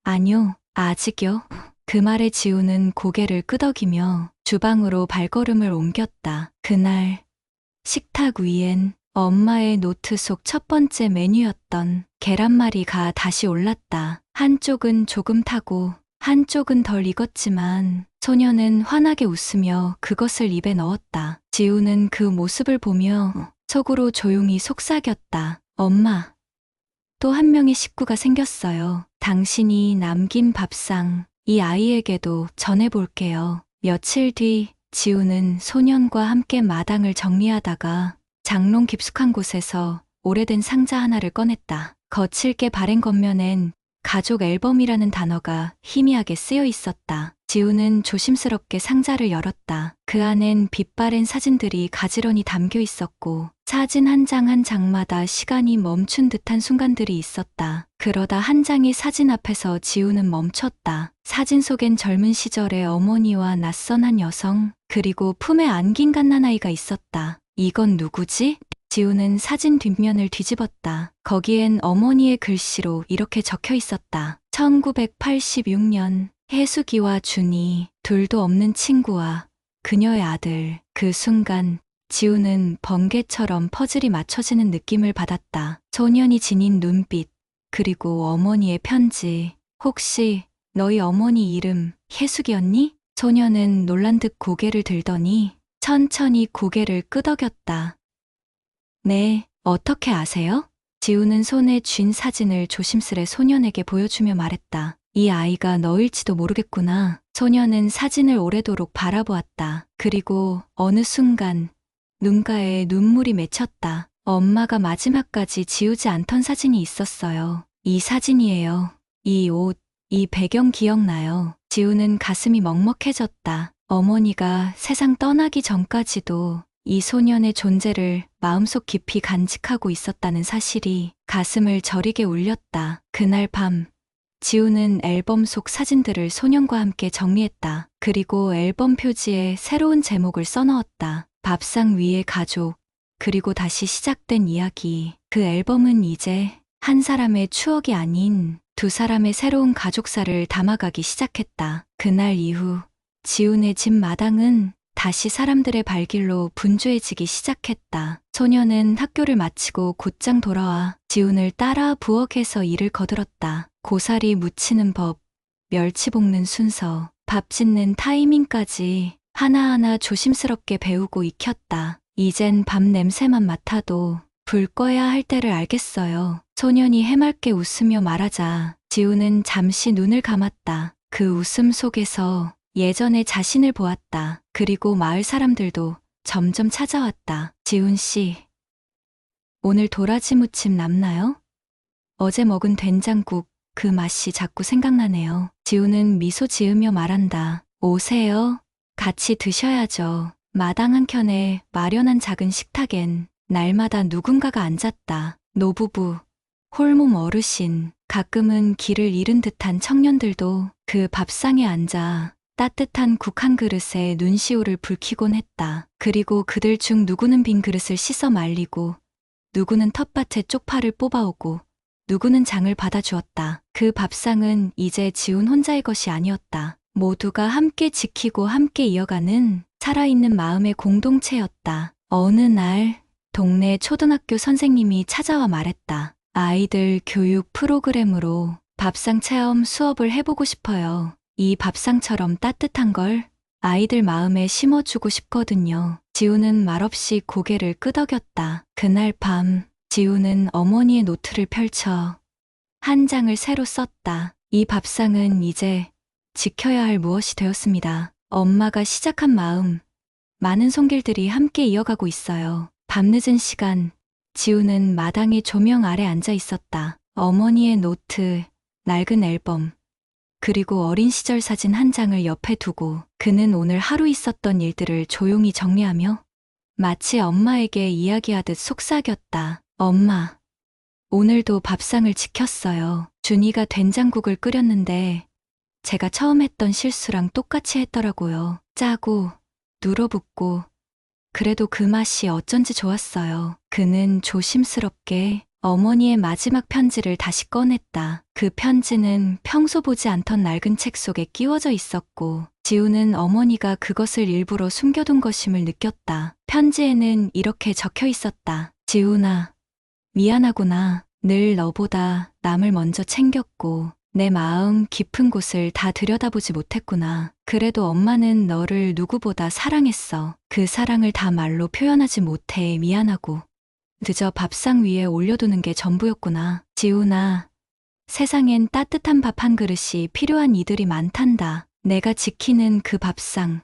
아니요, 아직요. 그 말에 지우는 고개를 끄덕이며 주방으로 발걸음을 옮겼다. 그날 식탁 위엔 엄마의 노트 속 첫 번째 메뉴였던 계란말이가 다시 올랐다. 한쪽은 조금 타고 한쪽은 덜 익었지만 소녀는 환하게 웃으며 그것을 입에 넣었다. 지우는 그 모습을 보며 속으로 조용히 속삭였다. 엄마, 또 한 명의 식구가 생겼어요. 당신이 남긴 밥상 이 아이에게도 전해볼게요. 며칠 뒤 지우는 소년과 함께 마당을 정리하다가 장롱 깊숙한 곳에서 오래된 상자 하나를 꺼냈다. 거칠게 바랜 겉면엔 가족 앨범이라는 단어가 희미하게 쓰여 있었다. 지우는 조심스럽게 상자를 열었다. 그 안엔 빛바랜 사진들이 가지런히 담겨 있었고 사진 한 장 한 장마다 시간이 멈춘 듯한 순간들이 있었다. 그러다 한 장의 사진 앞에서 지우는 멈췄다. 사진 속엔 젊은 시절의 어머니와 낯선 한 여성, 그리고 품에 안긴 갓난아이가 있었다. 이건 누구지? 지우는 사진 뒷면을 뒤집었다. 거기엔 어머니의 글씨로 이렇게 적혀 있었다. 1986년 혜숙이와 준이, 둘도 없는 친구와 그녀의 아들. 그 순간 지우는 번개처럼 퍼즐이 맞춰지는 느낌을 받았다. 소년이 지닌 눈빛, 그리고 어머니의 편지. 혹시 너희 어머니 이름 혜숙이었니? 소년은 놀란 듯 고개를 들더니 천천히 고개를 끄덕였다. 네, 어떻게 아세요? 지우는 손에 쥔 사진을 조심스레 소년에게 보여주며 말했다. 이 아이가 너일지도 모르겠구나. 소년은 사진을 오래도록 바라보았다. 그리고 어느 순간 눈가에 눈물이 맺혔다. 엄마가 마지막까지 지우지 않던 사진이 있었어요. 이 사진이에요. 이 옷, 이 배경 기억나요? 지우는 가슴이 먹먹해졌다. 어머니가 세상 떠나기 전까지도 이 소년의 존재를 마음속 깊이 간직하고 있었다는 사실이 가슴을 저리게 울렸다. 그날 밤, 지우는 앨범 속 사진들을 소년과 함께 정리했다. 그리고 앨범 표지에 새로운 제목을 써넣었다. 밥상 위의 가족, 그리고 다시 시작된 이야기. 그 앨범은 이제 한 사람의 추억이 아닌 두 사람의 새로운 가족사를 담아가기 시작했다. 그날 이후 지훈의 집 마당은 다시 사람들의 발길로 분주해지기 시작했다. 소녀는 학교를 마치고 곧장 돌아와 지훈을 따라 부엌에서 일을 거들었다. 고사리 무치는 법, 멸치 볶는 순서, 밥 짓는 타이밍까지 하나하나 조심스럽게 배우고 익혔다. 이젠 밥 냄새만 맡아도 불 꺼야 할 때를 알겠어요. 소년이 해맑게 웃으며 말하자 지훈은 잠시 눈을 감았다. 그 웃음 속에서 예전의 자신을 보았다. 그리고 마을 사람들도 점점 찾아왔다. 지훈 씨, 오늘 도라지 무침 남나요? 어제 먹은 된장국 그 맛이 자꾸 생각나네요. 지훈은 미소 지으며 말한다. 오세요. 같이 드셔야죠. 마당 한켠에 마련한 작은 식탁엔 날마다 누군가가 앉았다. 노부부, 홀몸 어르신, 가끔은 길을 잃은 듯한 청년들도 그 밥상에 앉아 따뜻한 국 한 그릇에 눈시울을 붉히곤 했다. 그리고 그들 중 누구는 빈 그릇을 씻어 말리고, 누구는 텃밭에 쪽파를 뽑아오고, 누구는 장을 받아주었다. 그 밥상은 이제 지훈 혼자의 것이 아니었다. 모두가 함께 지키고 함께 이어가는 살아있는 마음의 공동체였다. 어느 날 동네 초등학교 선생님이 찾아와 말했다. 아이들 교육 프로그램으로 밥상 체험 수업을 해보고 싶어요. 이 밥상처럼 따뜻한 걸 아이들 마음에 심어주고 싶거든요. 지우는 말없이 고개를 끄덕였다. 그날 밤 지우는 어머니의 노트를 펼쳐 한 장을 새로 썼다. 이 밥상은 이제 지켜야 할 무엇이 되었습니다. 엄마가 시작한 마음, 많은 손길들이 함께 이어가고 있어요. 밤늦은 시간, 지우는 마당의 조명 아래 앉아 있었다. 어머니의 노트, 낡은 앨범, 그리고 어린 시절 사진 한 장을 옆에 두고 그는 오늘 하루 있었던 일들을 조용히 정리하며 마치 엄마에게 이야기하듯 속삭였다. 엄마, 오늘도 밥상을 지켰어요. 준이가 된장국을 끓였는데 제가 처음 했던 실수랑 똑같이 했더라고요. 짜고, 눌어붙고, 그래도 그 맛이 어쩐지 좋았어요. 그는 조심스럽게 어머니의 마지막 편지를 다시 꺼냈다. 그 편지는 평소 보지 않던 낡은 책 속에 끼워져 있었고, 지우는 어머니가 그것을 일부러 숨겨둔 것임을 느꼈다. 편지에는 이렇게 적혀 있었다. 지훈아, 미안하구나. 늘 너보다 남을 먼저 챙겼고, 내 마음 깊은 곳을 다 들여다보지 못했구나. 그래도 엄마는 너를 누구보다 사랑했어. 그 사랑을 다 말로 표현하지 못해 미안하고. 그저 밥상 위에 올려두는 게 전부였구나. 지훈아, 세상엔 따뜻한 밥 한 그릇이 필요한 이들이 많단다. 내가 지키는 그 밥상.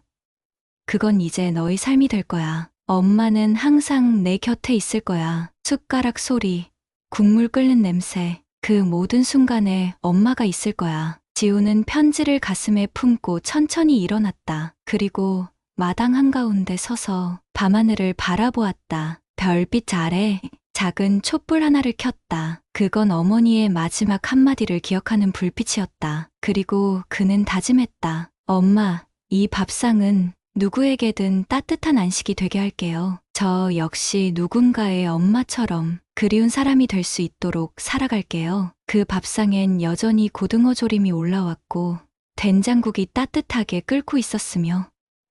그건 이제 너의 삶이 될 거야. 엄마는 항상 내 곁에 있을 거야. 숟가락 소리, 국물 끓는 냄새, 그 모든 순간에 엄마가 있을 거야. 지우는 편지를 가슴에 품고 천천히 일어났다. 그리고 마당 한가운데 서서 밤하늘을 바라보았다. 별빛 아래 작은 촛불 하나를 켰다. 그건 어머니의 마지막 한마디를 기억하는 불빛이었다. 그리고 그는 다짐했다. 엄마, 이 밥상은 누구에게든 따뜻한 안식이 되게 할게요. 저 역시 누군가의 엄마처럼 그리운 사람이 될 수 있도록 살아갈게요. 그 밥상엔 여전히 고등어 조림이 올라왔고 된장국이 따뜻하게 끓고 있었으며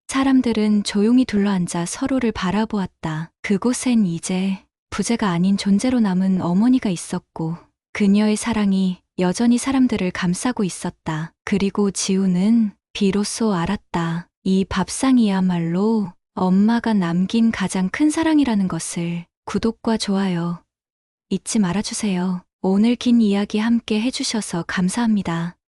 사람들은 조용히 둘러앉아 서로를 바라보았다. 그곳엔 이제 부재가 아닌 존재로 남은 어머니가 있었고 그녀의 사랑이 여전히 사람들을 감싸고 있었다. 그리고 지우는 비로소 알았다. 이 밥상이야말로 엄마가 남긴 가장 큰 사랑이라는 것을. 구독과 좋아요 잊지 말아주세요. 오늘 긴 이야기 함께 해주셔서 감사합니다.